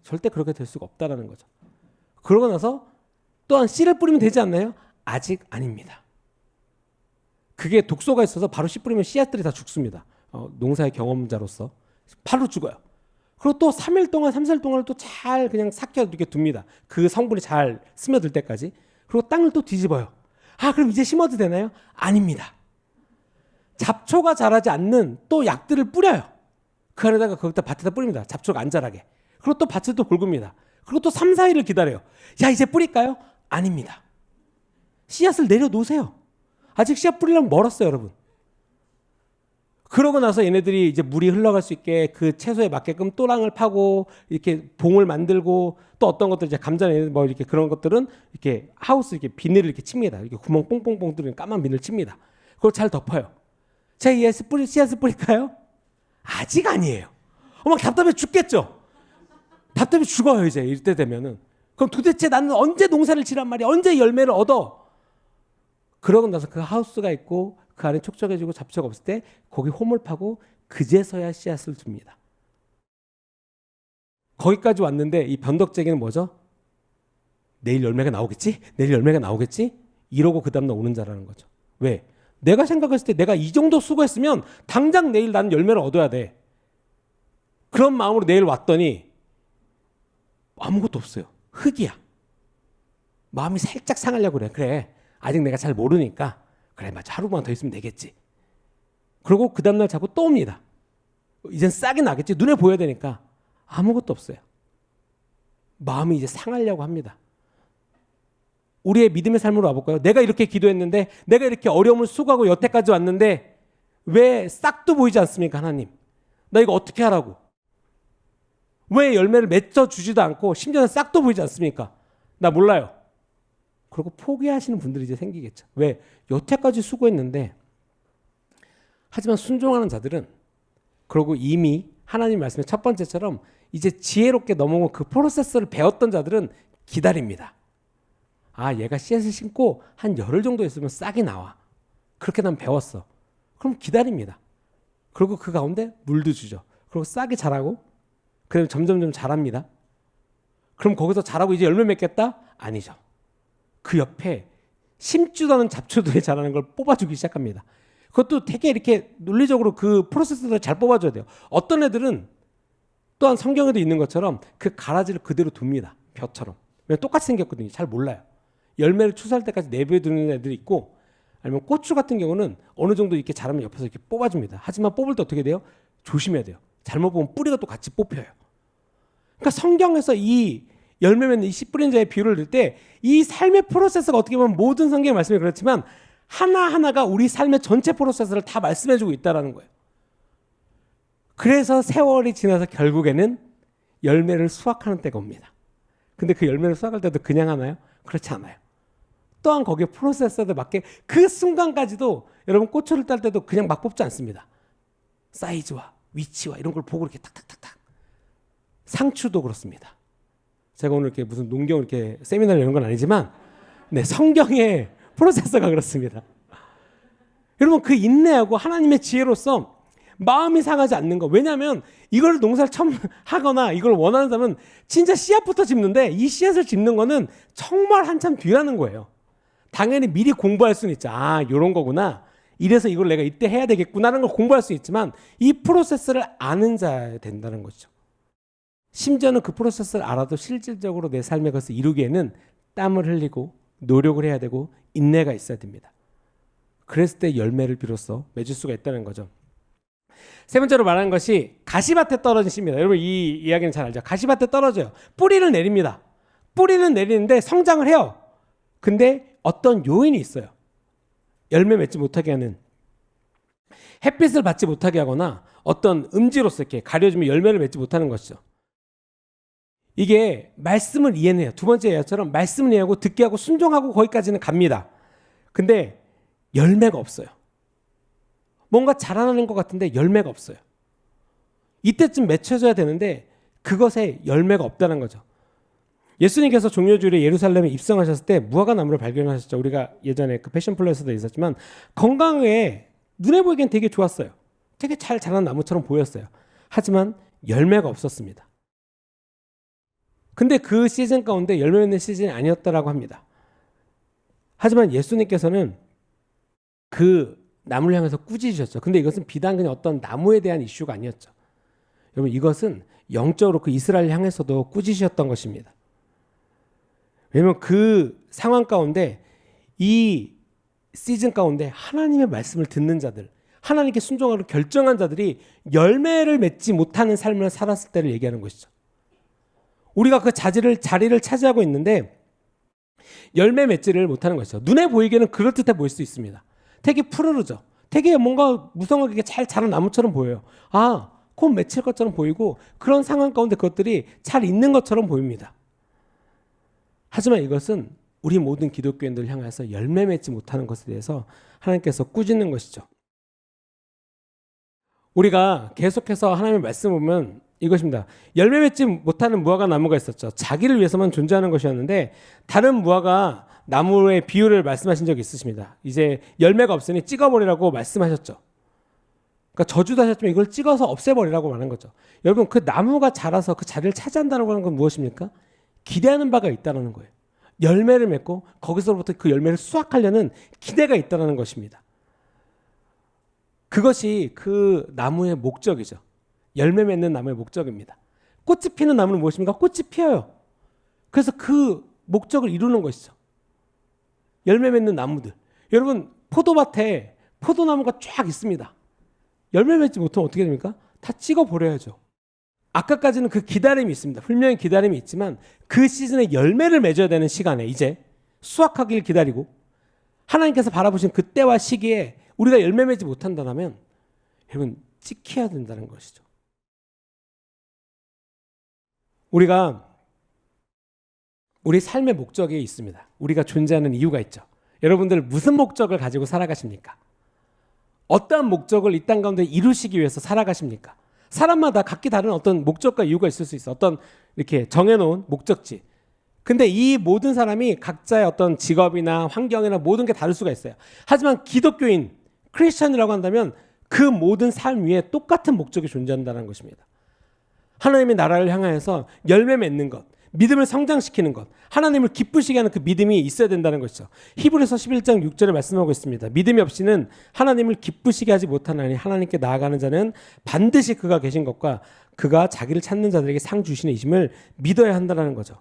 A: 절대 그렇게 될 수가 없다라는 거죠. 그러고 나서 또한 씨를 뿌리면 되지 않나요? 아직 아닙니다. 그게 독소가 있어서 바로 씨 뿌리면 씨앗들이 다 죽습니다. 농사의 경험자로서 바로 죽어요. 그리고 또 3일 동안 3일 동안을 또 잘 그냥 삭혀 이렇게 둡니다. 그 성분이 잘 스며들 때까지. 그리고 땅을 또 뒤집어요. 그럼 이제 심어도 되나요? 아닙니다. 잡초가 자라지 않는 또 약들을 뿌려요. 그 안에다가 거기다 밭에다 뿌립니다. 잡초가 안 자라게. 그리고 또 밭을 또 볼굽니다. 그리고 또 3, 4일을 기다려요. 이제 뿌릴까요? 아닙니다. 씨앗을 내려놓으세요. 아직 씨앗 뿌리려면 멀었어요, 여러분. 그러고 나서 얘네들이 이제 물이 흘러갈 수 있게 그 채소에 맞게끔 또랑을 파고 이렇게 봉을 만들고 또 어떤 것들 이제 감자나 뭐 이렇게 그런 것들은 이렇게 하우스 이렇게 비닐을 이렇게 칩니다. 이렇게 구멍 뽕뽕뽕 뚫린 까만 비늘 칩니다. 그걸 잘 덮어요. 자, 씨앗을 뿌릴까요? 아직 아니에요. 막 답답해 죽겠죠. 답답해 죽어요 이제 이때 되면은. 그럼 도대체 나는 언제 농사를 지란 말이야? 언제 열매를 얻어? 그러고 나서 그 하우스가 있고 그 안에 촉촉해지고 잡초가 없을 때 거기 홈을 파고 그제서야 씨앗을 줍니다. 거기까지 왔는데 이 변덕쟁이는 뭐죠? 내일 열매가 나오겠지? 내일 열매가 나오겠지? 이러고 그 다음날 오는 자라는 거죠. 왜? 내가 생각했을 때 내가 이 정도 수고했으면 당장 내일 나는 열매를 얻어야 돼. 그런 마음으로 내일 왔더니 아무것도 없어요. 흙이야. 마음이 살짝 상하려고 그래. 그래. 아직 내가 잘 모르니까 그래 맞아 하루만 더 있으면 되겠지. 그리고 그 다음날 자꾸 또 옵니다. 이젠 싹이 나겠지. 눈에 보여야 되니까 아무것도 없어요. 마음이 이제 상하려고 합니다. 우리의 믿음의 삶으로 와볼까요? 내가 이렇게 기도했는데 내가 이렇게 어려움을 수고하고 여태까지 왔는데 왜 싹도 보이지 않습니까? 하나님 나 이거 어떻게 하라고? 왜 열매를 맺어주지도 않고 심지어는 싹도 보이지 않습니까? 나 몰라요. 그리고 포기하시는 분들이 이제 생기겠죠. 왜? 여태까지 수고했는데 하지만 순종하는 자들은 그리고 이미 하나님 말씀의 첫 번째처럼 이제 지혜롭게 넘어온 그 프로세스를 배웠던 자들은 기다립니다. 얘가 씨앗을 심고 한 열흘 정도 있으면 싹이 나와. 그렇게 난 배웠어. 그럼 기다립니다. 그리고 그 가운데 물도 주죠. 그리고 싹이 자라고 그다음에 점점점 자랍니다. 그럼 거기서 자라고 이제 열매 맺겠다? 아니죠. 그 옆에 심지도 않은 잡초들이 자라는 걸 뽑아주기 시작합니다. 그것도 되게 이렇게 논리적으로 그 프로세스를 잘 뽑아줘야 돼요. 어떤 애들은 또한 성경에도 있는 것처럼 그 가라지를 그대로 둡니다. 벼처럼. 똑같이 생겼거든요. 잘 몰라요. 열매를 추수할 때까지 내버려두는 애들이 있고 아니면 고추 같은 경우는 어느 정도 이렇게 자라면 옆에서 이렇게 뽑아줍니다. 하지만 뽑을 때 어떻게 돼요? 조심해야 돼요. 잘못 보면 뿌리가 또 같이 뽑혀요. 그러니까 성경에서 이 열매 맺는 이 씨 뿌린 자의 비유를 들 때 이 삶의 프로세스가 어떻게 보면 모든 성경의 말씀이 그렇지만 하나하나가 우리 삶의 전체 프로세스를 다 말씀해주고 있다는 거예요. 그래서 세월이 지나서 결국에는 열매를 수확하는 때가 옵니다. 근데 그 열매를 수확할 때도 그냥 하나요? 그렇지 않아요. 또한 거기에 프로세스에 맞게 그 순간까지도 여러분 고추를 딸 때도 그냥 막 뽑지 않습니다. 사이즈와 위치와 이런 걸 보고 이렇게 탁탁탁탁. 상추도 그렇습니다. 제가 오늘 이렇게 무슨 농경 이렇게 세미나를 여는 건 아니지만 네, 성경의 프로세서가 그렇습니다. 여러분 그 인내하고 하나님의 지혜로서 마음이 상하지 않는 거. 왜냐하면 이걸 농사를 처음 하거나 이걸 원하는 사람은 진짜 씨앗부터 짚는데 이 씨앗을 짚는 거는 정말 한참 뒤라는 거예요. 당연히 미리 공부할 수는 있죠. 아, 이런 거구나. 이래서 이걸 내가 이때 해야 되겠구나라는 걸 공부할 수 있지만 이 프로세스를 아는 자야 된다는 거죠. 심지어는 그 프로세스를 알아도 실질적으로 내 삶에 그것을 이루기에는 땀을 흘리고 노력을 해야 되고 인내가 있어야 됩니다. 그랬을 때 열매를 비로소 맺을 수가 있다는 거죠. 세 번째로 말하는 것이 가시밭에 떨어진 씨입니다. 여러분 이 이야기는 잘 알죠. 가시밭에 떨어져요. 뿌리를 내립니다. 뿌리는 내리는데 성장을 해요. 근데 어떤 요인이 있어요. 열매 맺지 못하게 하는, 햇빛을 받지 못하게 하거나 어떤 음지로서 이렇게 가려주면 열매를 맺지 못하는 것이죠. 이게 말씀을 이해해요. 두 번째 예처럼 말씀을 이해하고 듣게 하고 순종하고 거기까지는 갑니다. 근데 열매가 없어요. 뭔가 자라나는 것 같은데 열매가 없어요. 이때쯤 맺혀져야 되는데 그것에 열매가 없다는 거죠. 예수님께서 종려주일에 예루살렘에 입성하셨을 때 무화과 나무를 발견하셨죠. 우리가 예전에 그 패션플로에서도 있었지만 건강에 눈에 보이기엔 되게 좋았어요. 되게 잘 자란 나무처럼 보였어요. 하지만 열매가 없었습니다. 근데 그 시즌 가운데 열매 맺는 시즌이 아니었다라고 합니다. 하지만 예수님께서는 그 나무를 향해서 꾸짖으셨죠. 근데 이것은 비단 그냥 어떤 나무에 대한 이슈가 아니었죠. 여러분 이것은 영적으로 그 이스라엘 향해서도 꾸짖으셨던 것입니다. 왜냐하면 그 상황 가운데 이 시즌 가운데 하나님의 말씀을 듣는 자들, 하나님께 순종하기로 결정한 자들이 열매를 맺지 못하는 삶을 살았을 때를 얘기하는 것이죠. 우리가 그 자리를 차지하고 있는데 열매 맺지를 못하는 것이죠. 눈에 보이기에는 그럴듯해 보일 수 있습니다. 되게 푸르르죠. 되게 뭔가 무성하게 잘 자란 나무처럼 보여요. 아, 곧 맺힐 것처럼 보이고 그런 상황 가운데 그것들이 잘 있는 것처럼 보입니다. 하지만 이것은 우리 모든 기독교인들을 향해서 열매 맺지 못하는 것에 대해서 하나님께서 꾸짖는 것이죠. 우리가 계속해서 하나님의 말씀을 보면 이것입니다. 열매 맺지 못하는 무화과 나무가 있었죠. 자기를 위해서만 존재하는 것이었는데 다른 무화과 나무의 비유를 말씀하신 적이 있으십니다. 이제 열매가 없으니 찍어버리라고 말씀하셨죠. 그러니까 저주도 하셨지만 이걸 찍어서 없애버리라고 말한 거죠. 여러분 그 나무가 자라서 그 자리를 차지한다는 건 무엇입니까? 기대하는 바가 있다는 거예요. 열매를 맺고 거기서부터 그 열매를 수확하려는 기대가 있다는 것입니다. 그것이 그 나무의 목적이죠. 열매 맺는 나무의 목적입니다. 꽃이 피는 나무는 무엇입니까? 꽃이 피어요. 그래서 그 목적을 이루는 것이죠. 열매 맺는 나무들. 여러분 포도밭에 포도나무가 쫙 있습니다. 열매 맺지 못하면 어떻게 됩니까? 다 찍어버려야죠. 아까까지는 그 기다림이 있습니다. 분명히 기다림이 있지만 그 시즌에 열매를 맺어야 되는 시간에 이제 수확하기를 기다리고 하나님께서 바라보신 그때와 시기에 우리가 열매 맺지 못한다면 여러분 찍혀야 된다는 것이죠. 우리가 우리 삶의 목적이 있습니다. 우리가 존재하는 이유가 있죠. 여러분들 무슨 목적을 가지고 살아가십니까? 어떠한 목적을 이 땅 가운데 이루시기 위해서 살아가십니까? 사람마다 각기 다른 어떤 목적과 이유가 있을 수 있어. 어떤 이렇게 정해놓은 목적지. 근데 이 모든 사람이 각자의 어떤 직업이나 환경이나 모든 게 다를 수가 있어요. 하지만 기독교인, 크리스천이라고 한다면 그 모든 삶 위에 똑같은 목적이 존재한다는 것입니다. 하나님의 나라를 향하여서 열매 맺는 것, 믿음을 성장시키는 것, 하나님을 기쁘시게 하는 그 믿음이 있어야 된다는 것이죠. 히브리서 11장 6절에 말씀하고 있습니다. 믿음이 없이는 하나님을 기쁘시게 하지 못하나니 하나님께 나아가는 자는 반드시 그가 계신 것과 그가 자기를 찾는 자들에게 상 주시는 이심을 믿어야 한다는 거죠.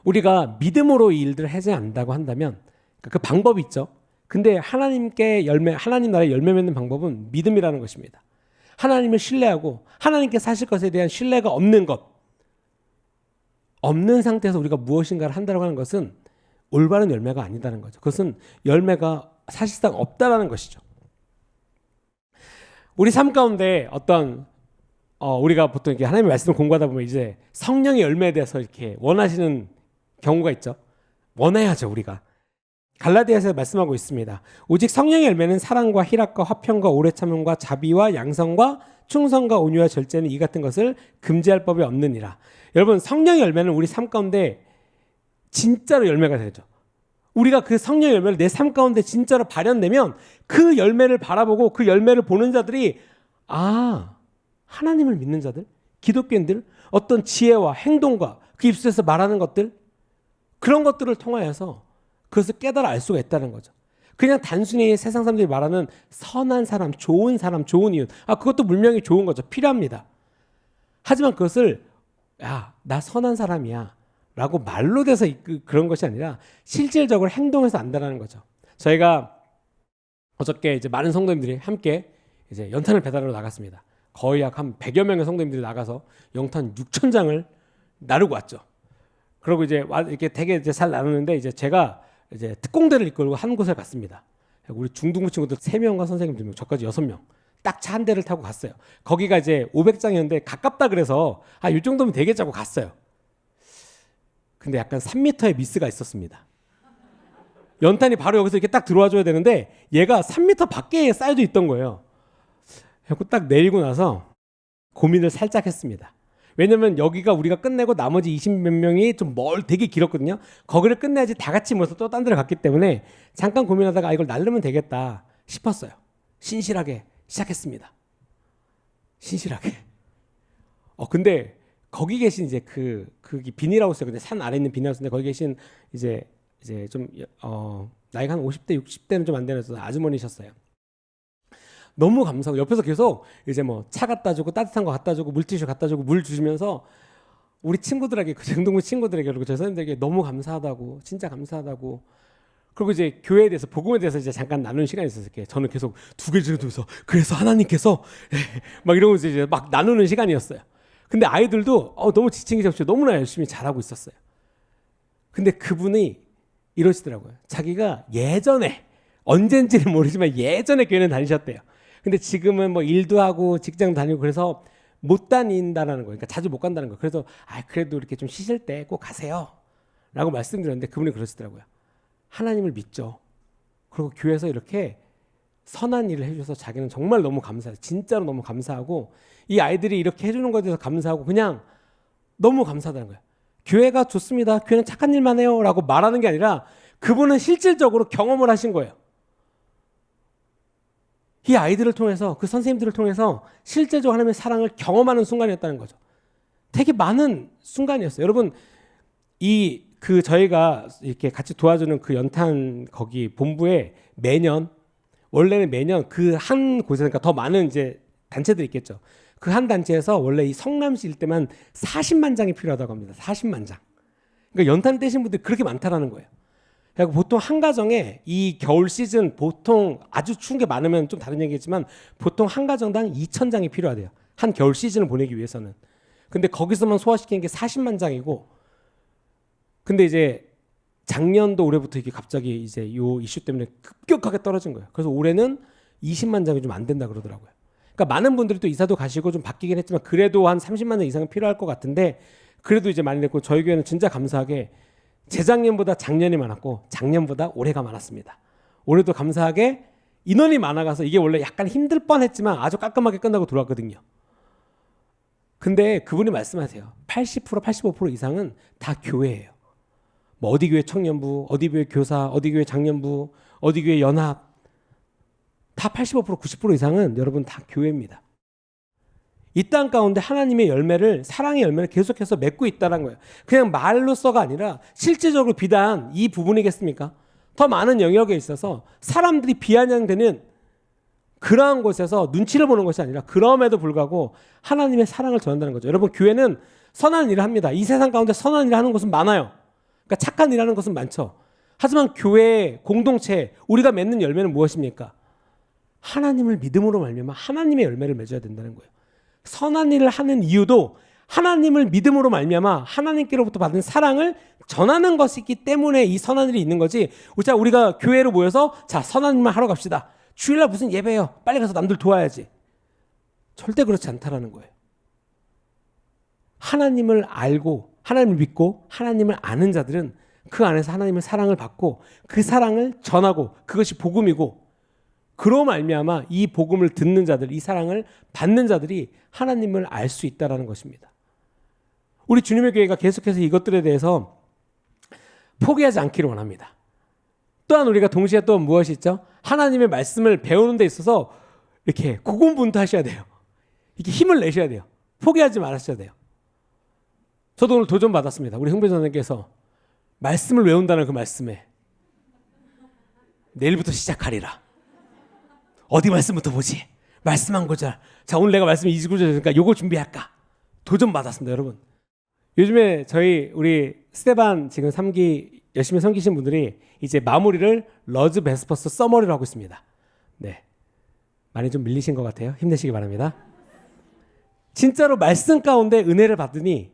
A: 우리가 믿음으로 이 일들을 하지 않는다고 한다면 그 방법이 있죠. 근데 하나님 나라의 열매 맺는 방법은 믿음이라는 것입니다. 하나님을 신뢰하고 하나님께 사실 것에 대한 신뢰가 없는 상태에서 우리가 무엇인가를 한다고 하는 것은 올바른 열매가 아니다는 거죠. 그것은 열매가 사실상 없다라는 것이죠. 우리 삶 가운데 어떤 우리가 보통 이렇게 하나님의 말씀을 공부하다 보면 이제 성령의 열매에 대해서 이렇게 원하시는 경우가 있죠. 원해야죠, 우리가. 갈라디아서에 말씀하고 있습니다. 오직 성령의 열매는 사랑과 희락과 화평과 오래 참음과 자비와 양성과 충성과 온유와 절제는 이 같은 것을 금지할 법이 없느니라. 여러분, 성령의 열매는 우리 삶 가운데 진짜로 열매가 되죠. 우리가 그 성령의 열매를 내 삶 가운데 진짜로 발현되면 그 열매를 바라보고 그 열매를 보는 자들이 하나님을 믿는 자들, 기독교인들, 어떤 지혜와 행동과 그 입술에서 말하는 것들, 그런 것들을 통하여서 그것을 깨달아 알 수가 있다는 거죠. 그냥 단순히 세상 사람들이 말하는 선한 사람, 좋은 이웃, 그것도 분명히 좋은 거죠. 필요합니다. 하지만 그것을 나 선한 사람이야 라고 말로 돼서 그런 것이 아니라 실질적으로 행동해서 안다라는 거죠. 저희가 어저께 이제 많은 성도님들이 함께 이제 연탄을 배달하러 나갔습니다. 거의 약 한 100여 명의 성도님들이 나가서 연탄 6,000장을 나르고 왔죠. 그리고 이제 이렇게 되게 이제 잘 나누는데 이제 제가 이제 특공대를 이끌고 한 곳에 갔습니다. 우리 중등부 친구들 3명과 선생님 2명, 저까지 6명. 딱 차 한 대를 타고 갔어요. 거기가 이제 500장이었는데 가깝다 그래서 이 정도면 되겠자고 갔어요. 근데 약간 3m의 미스가 있었습니다. 연탄이 바로 여기서 이렇게 딱 들어와 줘야 되는데 얘가 3m 밖에 쌓여져 있던 거예요. 그래서 딱 내리고 나서 고민을 살짝 했습니다. 왜냐면 여기가 우리가 끝내고 나머지 20몇 명이 좀 되게 길었거든요. 거기를 끝내야지 다 같이 모여서 또 딴 데를 갔기 때문에 잠깐 고민하다가 이걸 날르면 되겠다 싶었어요. 신실하게 시작했습니다. 신실하게. 근데 거기 계신 이제 그 비닐하우스요. 근데 산 아래 있는 비닐하우스인데 거기 계신 이제 좀 나이가 한 50대 60대는 좀 안 되는 아주머니셨어요. 너무 감사하고 옆에서 계속 이제 뭐 차 갖다 주고 따뜻한 거 갖다 주고 물티슈 갖다 주고 물 주시면서 우리 친구들에게 그 중동부 친구들에게 그리고 저희 선생님들에게 너무 감사하다고, 진짜 감사하다고. 그리고 이제 교회에 대해서, 복음에 대해서 이제 잠깐 나누는 시간이 있었어요. 저는 계속 두 개 들으면서 그래서 하나님께서 막 이러면서 이제 막 나누는 시간이었어요. 근데 아이들도 너무 지친 게 없이 너무나 열심히 잘하고 있었어요. 근데 그분이 이러시더라고요. 자기가 예전에, 언젠지는 모르지만 예전에 교회는 다니셨대요. 근데 지금은 뭐 일도 하고 직장 다니고 그래서 못 다닌다라는 거예요. 그러니까 자주 못 간다는 거예요. 그래서 그래도 이렇게 좀 쉬실 때 꼭 가세요 라고 말씀드렸는데 그분이 그러시더라고요. 하나님을 믿죠. 그리고 교회에서 이렇게 선한 일을 해주셔서 자기는 정말 너무 감사해요. 진짜로 너무 감사하고 이 아이들이 이렇게 해주는 것에 대해서 감사하고 그냥 너무 감사하다는 거예요. 교회가 좋습니다. 교회는 착한 일만 해요 라고 말하는 게 아니라 그분은 실질적으로 경험을 하신 거예요. 이 아이들을 통해서, 그 선생님들을 통해서 실제적으로 하나님의 사랑을 경험하는 순간이었다는 거죠. 되게 많은 순간이었어요. 여러분, 저희가 이렇게 같이 도와주는 그 연탄 거기 본부에 원래는 매년 그 한 곳에, 그러니까 더 많은 이제 단체들이 있겠죠. 그 한 단체에서 원래 이 성남시 일대만 40만 장이 필요하다고 합니다. 40만 장. 그러니까 연탄 떼신 분들이 그렇게 많다라는 거예요. 그리고 보통 한 가정에 이 겨울 시즌 보통 아주 추운 게 많으면 좀 다른 얘기겠지만 보통 한 가정당 2,000장이 필요하대요. 한 겨울 시즌을 보내기 위해서는. 근데 거기서만 소화시키는 게 40만 장이고, 근데 이제 작년도 올해부터 이게 갑자기 이제 요 이슈 때문에 급격하게 떨어진 거예요. 그래서 올해는 20만 장이 좀 안 된다 그러더라고요. 그러니까 많은 분들이 또 이사도 가시고 좀 바뀌긴 했지만 그래도 한 30만 장 이상은 필요할 것 같은데 그래도 이제 많이 됐고 저희 교회는 진짜 감사하게 재작년보다 작년이 많았고 작년보다 올해가 많았습니다. 올해도 감사하게 인원이 많아가서 이게 원래 약간 힘들 뻔했지만 아주 깔끔하게 끝나고 들어왔거든요. 근데 그분이 말씀하세요. 80%, 85% 이상은 다 교회예요. 뭐 어디 교회 청년부, 어디 교회 교사, 어디 교회 장년부, 어디 교회 연합, 다 85%, 90% 이상은 여러분 다 교회입니다. 이 땅 가운데 하나님의 열매를, 사랑의 열매를 계속해서 맺고 있다는 거예요. 그냥 말로써가 아니라 실제적으로 비단 이 부분이겠습니까? 더 많은 영역에 있어서 사람들이 비아냥되는 그러한 곳에서 눈치를 보는 것이 아니라 그럼에도 불구하고 하나님의 사랑을 전한다는 거죠. 여러분, 교회는 선한 일을 합니다. 이 세상 가운데 선한 일을 하는 곳은 많아요. 그러니까 착한 일을 하는 것은 많죠. 하지만 교회, 공동체, 우리가 맺는 열매는 무엇입니까? 하나님을 믿음으로 말미암아 하나님의 열매를 맺어야 된다는 거예요. 선한 일을 하는 이유도 하나님을 믿음으로 말미암아 하나님께로부터 받은 사랑을 전하는 것이기 때문에 이 선한 일이 있는 거지. 자, 우리가 교회로 모여서 자, 선한 일만 하러 갑시다. 주일날 무슨 예배예요? 빨리 가서 남들 도와야지. 절대 그렇지 않다라는 거예요. 하나님을 알고 하나님을 믿고 하나님을 아는 자들은 그 안에서 하나님의 사랑을 받고 그 사랑을 전하고 그것이 복음이고 그로 말미암아 이 복음을 듣는 자들, 이 사랑을 받는 자들이 하나님을 알 수 있다라는 것입니다. 우리 주님의 교회가 계속해서 이것들에 대해서 포기하지 않기를 원합니다. 또한 우리가 동시에 또 무엇이 있죠? 하나님의 말씀을 배우는 데 있어서 이렇게 고군분투하셔야 돼요. 이렇게 힘을 내셔야 돼요. 포기하지 말으셔야 돼요. 저도 오늘 도전 받았습니다. 우리 흥배전님께서 말씀을 외운다는 그 말씀에 내일부터 시작하리라. 어디 말씀부터 보지? 말씀 한 구절. 자, 오늘 내가 말씀 29절이니까 요거 준비할까? 도전 받았습니다, 여러분. 요즘에 우리 스테반 지금 3기 열심히 섬기신 분들이 이제 마무리를 러즈 베스퍼스 서머리로 하고 있습니다. 네, 많이 좀 밀리신 것 같아요. 힘내시기 바랍니다. 진짜로 말씀 가운데 은혜를 받으니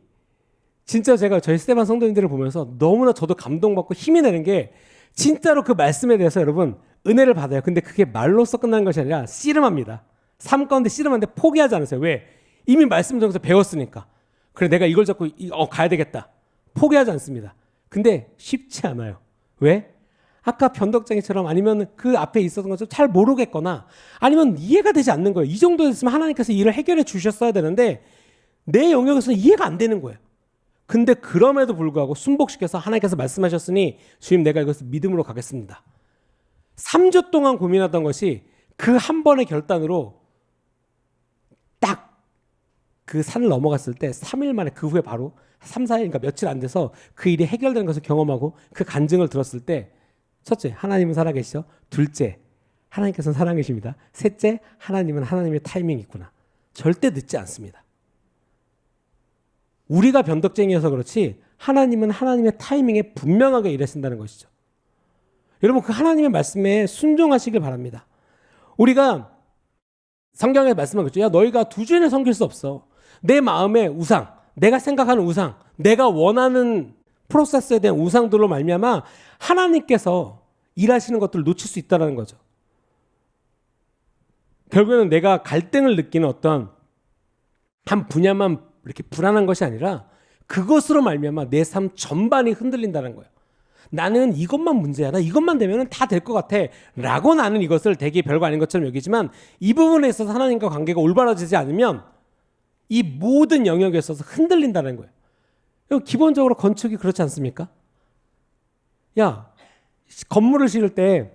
A: 진짜 제가 저희 스테반 성도님들을 보면서 너무나 저도 감동받고 힘이 나는 게 진짜로 그 말씀에 대해서 여러분 은혜를 받아요. 근데 그게 말로써 끝나는 것이 아니라 씨름합니다. 삶 가운데 씨름하는데 포기하지 않으세요. 왜? 이미 말씀 중에서 배웠으니까. 그래, 내가 이걸 잡고 가야 되겠다. 포기하지 않습니다. 근데 쉽지 않아요. 왜? 아까 변덕쟁이처럼 아니면 그 앞에 있었던 것처럼 잘 모르겠거나 아니면 이해가 되지 않는 거예요. 이 정도 됐으면 하나님께서 일을 해결해 주셨어야 되는데 내 영역에서는 이해가 안 되는 거예요. 근데 그럼에도 불구하고 순복시켜서 하나님께서 말씀하셨으니 주님 내가 이것을 믿음으로 가겠습니다. 3주 동안 고민하던 것이 그 한 번의 결단으로 딱 그 산을 넘어갔을 때 3일 만에 그 후에 바로 3, 4일 그러니까 며칠 안 돼서 그 일이 해결되는 것을 경험하고 그 간증을 들었을 때 첫째, 하나님은 살아계시죠. 둘째, 하나님께서는 살아계십니다. 셋째, 하나님은 하나님의 타이밍이 있구나. 절대 늦지 않습니다. 우리가 변덕쟁이여서 그렇지 하나님은 하나님의 타이밍에 분명하게 일하신다는 것이죠. 여러분 그 하나님의 말씀에 순종하시길 바랍니다. 우리가 성경에 말씀하고 있죠. 야 너희가 두 주인을 섬길 수 없어. 내 마음의 우상, 내가 생각하는 우상, 내가 원하는 프로세스에 대한 우상들로 말미암아 하나님께서 일하시는 것들을 놓칠 수 있다는 거죠. 결국에는 내가 갈등을 느끼는 어떤 한 분야만 이렇게 불안한 것이 아니라 그것으로 말미암아 내 삶 전반이 흔들린다는 거예요. 나는 이것만 문제야. 나 이것만 되면 다 될 것 같아. 라고 나는 이것을 되게 별거 아닌 것처럼 여기지만 이 부분에 있어서 하나님과 관계가 올바라지지 않으면 이 모든 영역에 있어서 흔들린다는 거예요. 기본적으로 건축이 그렇지 않습니까? 야, 건물을 지을 때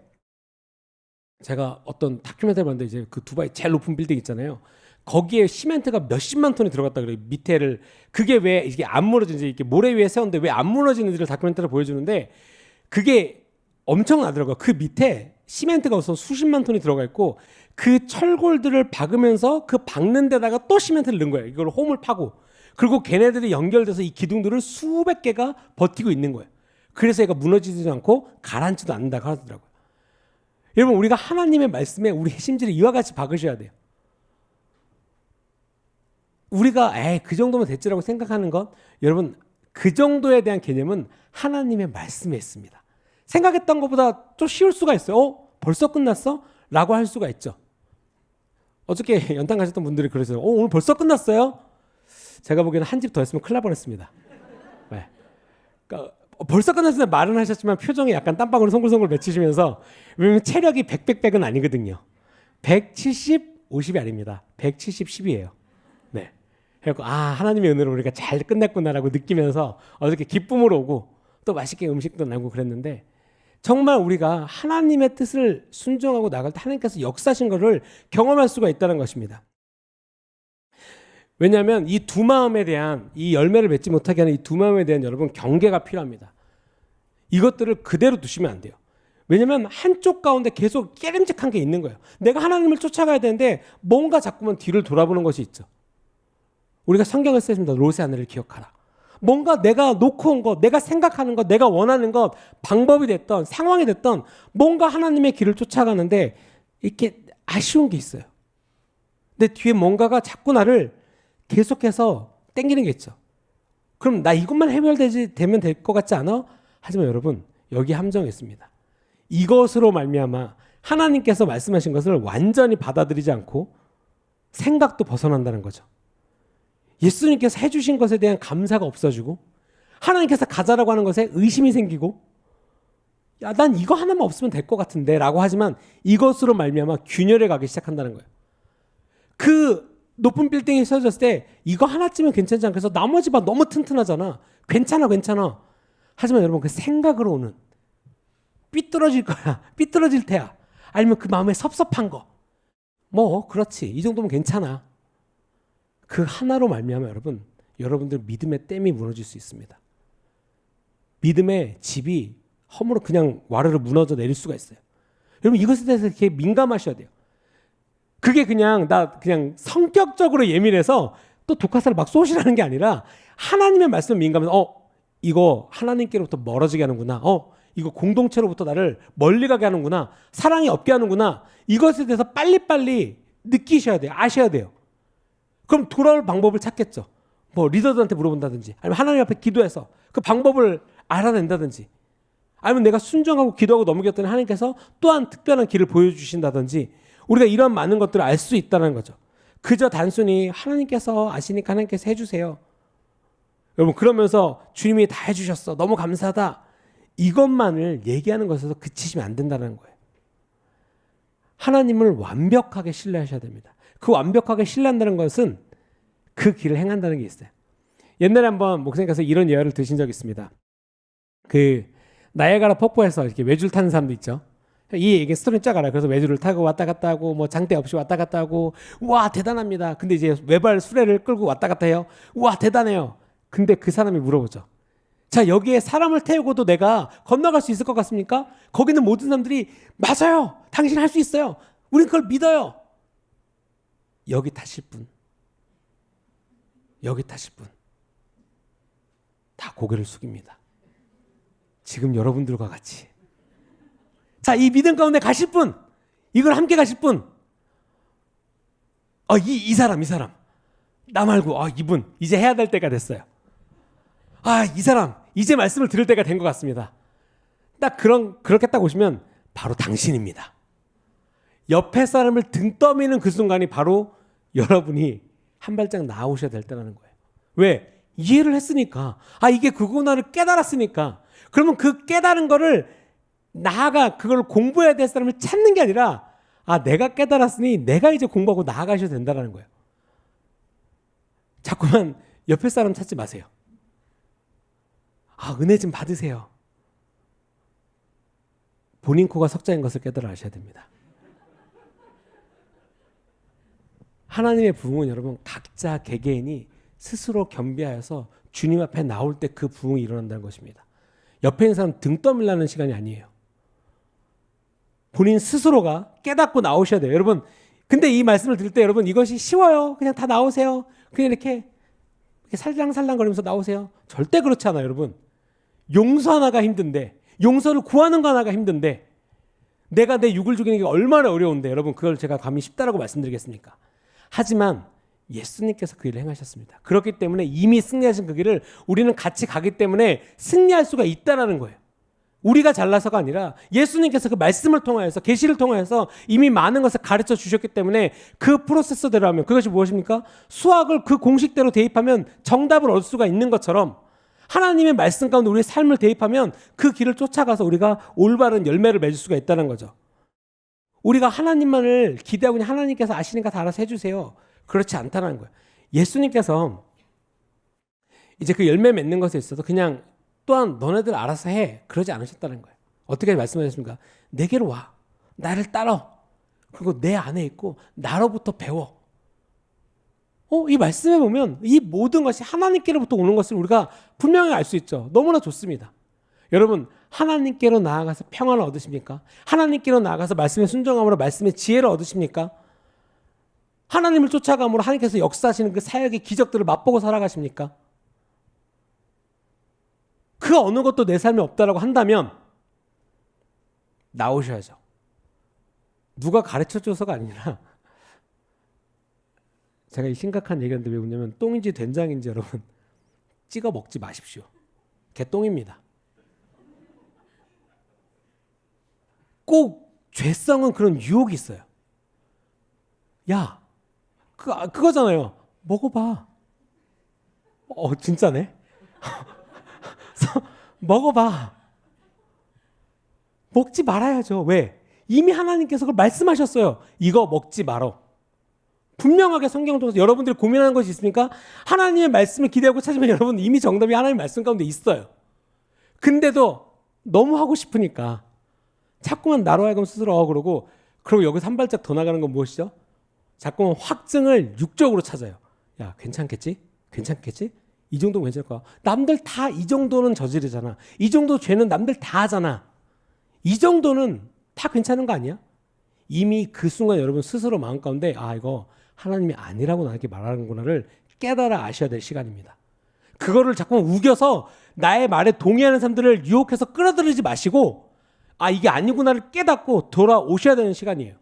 A: 제가 어떤 다큐멘터리 봤는데 이제 그 두바이 제일 높은 빌딩 있잖아요. 거기에 시멘트가 몇십만 톤이 들어갔다 그래요. 밑에를 그게 왜 이게 안 무너지는지 이렇게 모래 위에 세웠는데 왜 안 무너지는지를 다큐멘터리를 보여주는데 그게 엄청나더라고요. 그 밑에 시멘트가 우선 수십만 톤이 들어가 있고 그 철골들을 박으면서 그 박는 데다가 또 시멘트를 넣은 거예요. 이걸 홈을 파고 그리고 걔네들이 연결돼서 이 기둥들을 수백 개가 버티고 있는 거예요. 그래서 얘가 무너지지도 않고 가라앉지도 않는다고 하더라고요. 여러분 우리가 하나님의 말씀에 우리의 심지를 이와 같이 박으셔야 돼요. 우리가 그 정도면 됐지라고 생각하는 것 여러분 그 정도에 대한 개념은 하나님의 말씀에 있습니다. 생각했던 것보다 좀 쉬울 수가 있어요. 벌써 끝났어? 라고 할 수가 있죠. 어저께 연탄 가셨던 분들이 그러세요. 오늘 벌써 끝났어요? 제가 보기에는 한 집 더 했으면 큰일 날 뻔했습니다. 네. 그러니까 벌써 끝났을 때 말은 하셨지만 표정이 약간 땀방울을 송글송글 맺히시면서 왜냐면 체력이 100은 아니거든요. 170, 50이 아닙니다. 170, 10이에요. 네. 그래서 하나님의 은혜로 우리가 잘 끝냈구나라고 느끼면서 어저께 기쁨으로 오고 또 맛있게 음식도 나고 그랬는데 정말 우리가 하나님의 뜻을 순종하고 나갈 때 하나님께서 역사하신 것을 경험할 수가 있다는 것입니다. 왜냐하면 이 두 마음에 대한 이 열매를 맺지 못하게 하는 이 두 마음에 대한 여러분 경계가 필요합니다. 이것들을 그대로 두시면 안 돼요. 왜냐하면 한쪽 가운데 계속 깨름직한 게 있는 거예요. 내가 하나님을 쫓아가야 되는데 뭔가 자꾸만 뒤를 돌아보는 것이 있죠. 우리가 성경을 쓰십니다. 롯의 아내를 기억하라. 뭔가 내가 놓고 온 것, 내가 생각하는 것, 내가 원하는 것, 방법이 됐던 상황이 됐던 뭔가 하나님의 길을 쫓아가는데 이렇게 아쉬운 게 있어요. 근데 뒤에 뭔가가 자꾸 나를 계속해서 땡기는 게 있죠. 그럼 나 이것만 되면 될 것 같지 않아? 하지만 여러분 여기 함정이 있습니다. 이것으로 말미암아 하나님께서 말씀하신 것을 완전히 받아들이지 않고 생각도 벗어난다는 거죠. 예수님께서 해주신 것에 대한 감사가 없어지고 하나님께서 가자라고 하는 것에 의심이 생기고 야, 난 이거 하나만 없으면 될 것 같은데 라고 하지만 이것으로 말미암아 균열에 가기 시작한다는 거예요. 그 높은 빌딩이 세워졌을 때 이거 하나쯤은 괜찮지 않겠어? 나머지 봐 너무 튼튼하잖아. 괜찮아 괜찮아. 하지만 여러분 그 생각으로 오는 삐뚤어질 거야. 삐뚤어질 테야. 아니면 그 마음에 섭섭한 거. 뭐 그렇지. 이 정도면 괜찮아. 그 하나로 말미암아 여러분들 믿음의 댐이 무너질 수 있습니다. 믿음의 집이 허물어 그냥 와르르 무너져 내릴 수가 있어요. 여러분 이것에 대해서 이렇게 민감하셔야 돼요. 그게 그냥 성격적으로 예민해서 또 독화살을 막 쏘시라는 게 아니라 하나님의 말씀에 민감해서 이거 하나님께로부터 멀어지게 하는구나. 이거 공동체로부터 나를 멀리 가게 하는구나. 사랑이 없게 하는구나. 이것에 대해서 빨리빨리 느끼셔야 돼요. 아셔야 돼요. 그럼 돌아올 방법을 찾겠죠. 뭐 리더들한테 물어본다든지 아니면 하나님 앞에 기도해서 그 방법을 알아낸다든지 아니면 내가 순종하고 기도하고 넘겼더니 하나님께서 또한 특별한 길을 보여주신다든지 우리가 이런 많은 것들을 알 수 있다는 거죠. 그저 단순히 하나님께서 아시니까 하나님께서 해주세요. 여러분 그러면서 주님이 다 해주셨어. 너무 감사하다. 이것만을 얘기하는 것에서 그치시면 안 된다는 거예요. 하나님을 완벽하게 신뢰하셔야 됩니다. 그 완벽하게 신뢰한다는 것은 그 길을 행한다는 게 있어요. 옛날에 한번 목사님께서 이런 예화를 드신 적이 있습니다. 그 나이아가라 폭포에서 이렇게 외줄 타는 사람도 있죠. 이 얘기 스토리 쫙 알아요. 그래서 외줄을 타고 왔다 갔다 하고 뭐 장대 없이 왔다 갔다 하고 와 대단합니다. 근데 이제 외발 수레를 끌고 왔다 갔다 해요. 와 대단해요. 근데 그 사람이 물어보죠. 자 여기에 사람을 태우고도 내가 건너갈 수 있을 것 같습니까? 거기는 모든 사람들이 맞아요. 당신 할 수 있어요. 우린 그걸 믿어요. 여기 타실 분. 여기 타실 분. 다 고개를 숙입니다. 지금 여러분들과 같이. 자, 이 믿음 가운데 가실 분. 이걸 함께 가실 분. 이 사람. 나 말고, 이분. 이제 해야 될 때가 됐어요. 이 사람. 이제 말씀을 들을 때가 된 것 같습니다. 그렇게 딱 오시면 바로 당신입니다. 옆에 사람을 등 떠미는 그 순간이 바로 여러분이 한 발짝 나아오셔야 될 때라는 거예요. 왜? 이해를 했으니까. 이게 그거나를 깨달았으니까. 그러면 그 깨달은 거를 그걸 공부해야 될 사람을 찾는 게 아니라 내가 깨달았으니 내가 이제 공부하고 나아가셔도 된다는 거예요. 자꾸만 옆에 사람 찾지 마세요. 은혜 좀 받으세요. 본인 코가 석자인 것을 깨달아 아셔야 됩니다. 하나님의 부흥은 여러분 각자 개개인이 스스로 겸비하여서 주님 앞에 나올 때 그 부흥이 일어난다는 것입니다. 옆에 있는 사람 등 떠밀라는 시간이 아니에요. 본인 스스로가 깨닫고 나오셔야 돼요. 여러분 근데 이 말씀을 들을 때 여러분 이것이 쉬워요. 그냥 다 나오세요. 그냥 이렇게 살랑살랑 거리면서 나오세요. 절대 그렇지 않아요. 여러분 용서 하나가 힘든데 용서를 구하는 거 하나가 힘든데 내가 내 육을 죽이는 게 얼마나 어려운데 여러분 그걸 제가 감히 쉽다라고 말씀드리겠습니까? 하지만 예수님께서 그 일을 행하셨습니다. 그렇기 때문에 이미 승리하신 그 길을 우리는 같이 가기 때문에 승리할 수가 있다는 거예요. 우리가 잘나서가 아니라 예수님께서 그 말씀을 통하여서 계시를 통하여서 이미 많은 것을 가르쳐 주셨기 때문에 그 프로세서대로 하면 그것이 무엇입니까? 수학을 그 공식대로 대입하면 정답을 얻을 수가 있는 것처럼 하나님의 말씀 가운데 우리의 삶을 대입하면 그 길을 쫓아가서 우리가 올바른 열매를 맺을 수가 있다는 거죠. 우리가 하나님만을 기대하고 그냥 하나님께서 아시니까 다 알아서 해주세요. 그렇지 않다는 거예요. 예수님께서 이제 그 열매 맺는 것에 있어서 그냥 또한 너네들 알아서 해. 그러지 않으셨다는 거예요. 어떻게 말씀하셨습니까? 내게로 와. 나를 따라. 그리고 내 안에 있고 나로부터 배워. 이 말씀에 보면 이 모든 것이 하나님께로부터 오는 것을 우리가 분명히 알 수 있죠. 너무나 좋습니다. 여러분 하나님께로 나아가서 평안을 얻으십니까? 하나님께로 나아가서 말씀의 순종함으로 말씀의 지혜를 얻으십니까? 하나님을 쫓아감으로 하나님께서 역사하시는 그 사역의 기적들을 맛보고 살아가십니까? 그 어느 것도 내 삶에 없다라고 한다면 나오셔야죠. 누가 가르쳐줘서가 아니라 제가 이 심각한 얘기하는데 왜 웃냐면 똥인지 된장인지 여러분 찍어 먹지 마십시오. 개똥입니다. 꼭 죄성은 그런 유혹이 있어요. 야, 그거잖아요. 먹어봐. 진짜네. 먹어봐. 먹지 말아야죠. 왜? 이미 하나님께서 그걸 말씀하셨어요. 이거 먹지 말어. 분명하게 성경을 통해서 여러분들이 고민하는 것이 있습니까? 하나님의 말씀을 기대하고 찾으면 여러분 이미 정답이 하나님의 말씀 가운데 있어요. 근데도 너무 하고 싶으니까 자꾸만 나로 하여금 스스로 그러고 여기서 한 발짝 더 나가는 건 무엇이죠? 자꾸만 확증을 육적으로 찾아요. 야, 괜찮겠지? 괜찮겠지? 이 정도면 괜찮을 거야. 남들 다 이 정도는 저지르잖아. 이 정도 죄는 남들 다 하잖아. 이 정도는 다 괜찮은 거 아니야? 이미 그 순간 여러분 스스로 마음 가운데 이거 하나님이 아니라고 나에게 말하는구나를 깨달아 아셔야 될 시간입니다. 그거를 자꾸 우겨서 나의 말에 동의하는 사람들을 유혹해서 끌어들이지 마시고 이게 아니구나를 깨닫고 돌아오셔야 되는 시간이에요.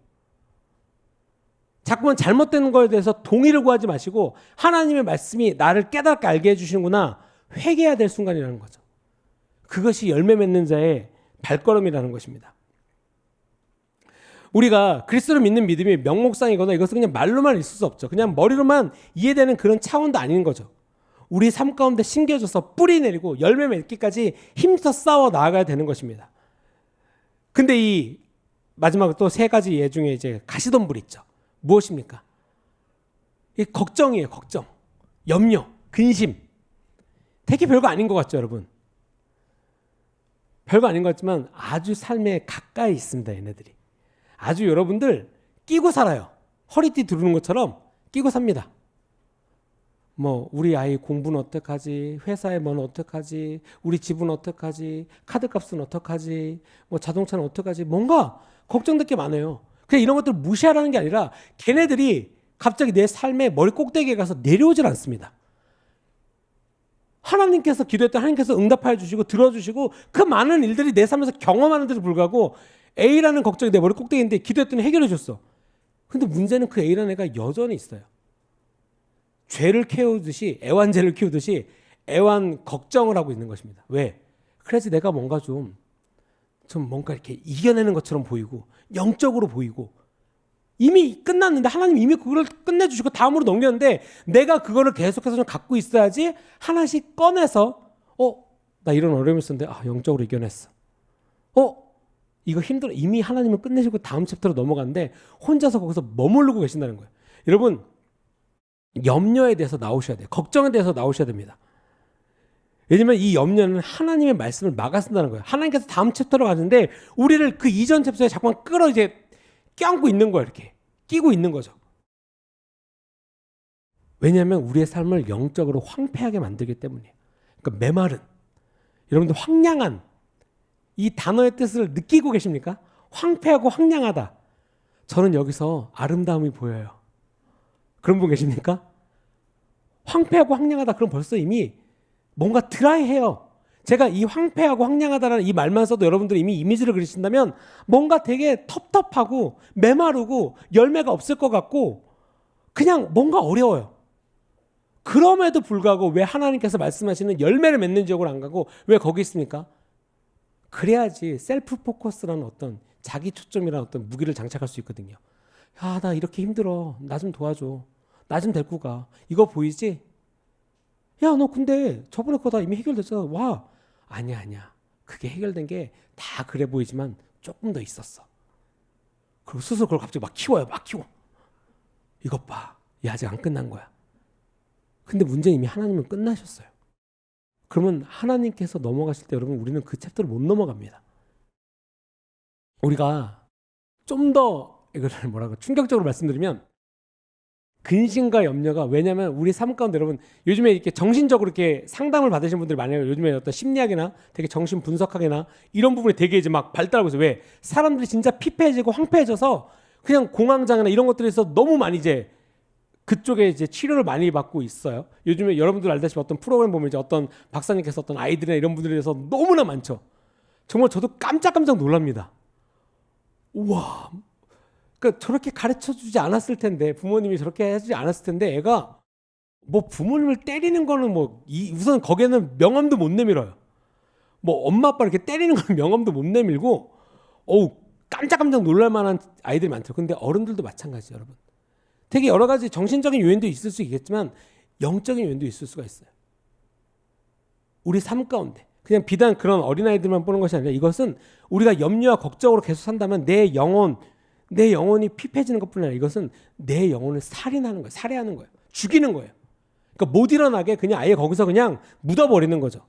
A: 자꾸만 잘못되는 거에 대해서 동의를 구하지 마시고 하나님의 말씀이 나를 깨닫게 알게 해주시는구나 회개해야 될 순간이라는 거죠. 그것이 열매 맺는 자의 발걸음이라는 것입니다. 우리가 그리스도를 믿는 믿음이 명목상이거나 이것은 그냥 말로만 있을 수 없죠. 그냥 머리로만 이해되는 그런 차원도 아닌 거죠. 우리 삶 가운데 심겨져서 뿌리 내리고 열매 맺기까지 힘써 싸워 나아가야 되는 것입니다. 근데 이 마지막 또 세 가지 예 중에 이제 가시덤불 있죠. 무엇입니까? 이 걱정이에요. 걱정, 염려, 근심. 되게 별거 아닌 것 같죠, 여러분? 별거 아닌 것 같지만 아주 삶에 가까이 있습니다, 얘네들이. 아주 여러분들 끼고 살아요. 허리띠 두르는 것처럼 끼고 삽니다. 우리 아이 공부는 어떡하지? 회사에 뭐는 어떡하지? 우리 집은 어떡하지? 카드값은 어떡하지? 자동차는 어떡하지? 뭔가 걱정될 게 많아요. 그냥 이런 것들을 무시하라는 게 아니라 걔네들이 갑자기 내 삶의 머리 꼭대기에 가서 내려오질 않습니다. 하나님께서 기도했던 하나님께서 응답하여 주시고 들어주시고 그 많은 일들이 내 삶에서 경험하는데도 불구하고 A라는 걱정이 내 머리 꼭대기인데 기도했더니 해결해 줬어. 근데 문제는 그 A라는 애가 여전히 있어요. 죄를 키우듯이 애완죄를 키우듯이 애완 걱정을 하고 있는 것입니다. 왜? 그래서 내가 뭔가 좀 뭔가 이렇게 이겨내는 것처럼 보이고 영적으로 보이고 이미 끝났는데 하나님 이미 그걸 끝내주시고 다음으로 넘겼는데 내가 그거를 계속해서 좀 갖고 있어야지 하나씩 꺼내서 나 이런 어려움이 있었는데 영적으로 이겨냈어. 이거 힘들어. 이미 하나님은 끝내시고 다음 챕터로 넘어갔는데 혼자서 거기서 머무르고 계신다는 거예요. 여러분 염려에 대해서 나오셔야 돼요. 걱정에 대해서 나오셔야 됩니다. 왜냐면 이 염려는 하나님의 말씀을 막아쓴다는 거예요. 하나님께서 다음 챕터로 가는데 우리를 그 이전 챕터에 자꾸만 껴안고 있는 거예요. 이렇게 끼고 있는 거죠. 왜냐하면 우리의 삶을 영적으로 황폐하게 만들기 때문이에요. 그러니까 메마른, 여러분들 황량한 이 단어의 뜻을 느끼고 계십니까? 황폐하고 황량하다. 저는 여기서 아름다움이 보여요. 그런 분 계십니까? 황폐하고 황량하다. 그럼 벌써 이미 뭔가 드라이해요. 제가 이 황폐하고 황량하다라는 이 말만 써도 여러분들이 이미 이미지를 그리신다면 뭔가 되게 텁텁하고 메마르고 열매가 없을 것 같고 그냥 뭔가 어려워요. 그럼에도 불구하고 왜 하나님께서 말씀하시는 열매를 맺는 지역으로 안 가고 왜 거기 있습니까? 그래야지 셀프 포커스라는 어떤 자기 초점이라는 어떤 무기를 장착할 수 있거든요. 나 이렇게 힘들어. 나 좀 도와줘. 나 좀 데리고 가. 이거 보이지? 야, 너 근데 저번에 그거 다 이미 해결됐잖아. 와. 아니야. 그게 해결된 게 다 그래 보이지만 조금 더 있었어. 그리고 스스로 그걸 갑자기 막 키워요. 막 키워. 이것 봐. 얘 아직 안 끝난 거야. 근데 문제는 이미 하나님은 끝나셨어요. 그러면 하나님께서 넘어가실 때 여러분 우리는 그 챕터를 못 넘어갑니다. 우리가 좀 더 이걸 충격적으로 말씀드리면 근심과 염려가 왜냐하면 우리 삶 가운데 여러분 요즘에 이렇게 정신적으로 이렇게 상담을 받으신 분들이 많아요. 요즘에 어떤 심리학이나 되게 정신 분석학이나 이런 부분이 되게 이제 막 발달하고 있어요. 왜? 사람들이 진짜 피폐해지고 황폐해져서 그냥 공황장애나 이런 것들에서 너무 많이 이제 그쪽에 이제 치료를 많이 받고 있어요. 요즘에 여러분들 알다시피 어떤 프로그램 보면 이제 어떤 박사님께서 어떤 아이들이나 이런 분들에 대해서 너무나 많죠. 정말 저도 깜짝깜짝 놀랍니다. 우와. 그러니까 저렇게 가르쳐주지 않았을 텐데 부모님이 저렇게 해주지 않았을 텐데 애가 부모님을 때리는 거는 우선 거기에는 명함도 못 내밀어요. 엄마 아빠 이렇게 때리는 거는 명함도 못 내밀고 깜짝깜짝 놀랄 만한 아이들이 많대요. 근데 어른들도 마찬가지예요, 여러분. 되게 여러 가지 정신적인 요인도 있을 수 있겠지만 영적인 요인도 있을 수가 있어요. 우리 삶 가운데. 그냥 비단 그런 어린아이들만 보는 것이 아니라 이것은 우리가 염려와 걱정으로 계속 산다면 내 영혼이 피폐해지는 것뿐 아니라 이것은 내 영혼을 살인하는 거예요. 살해하는 거예요. 죽이는 거예요. 그러니까 못 일어나게 그냥 아예 거기서 그냥 묻어버리는 거죠.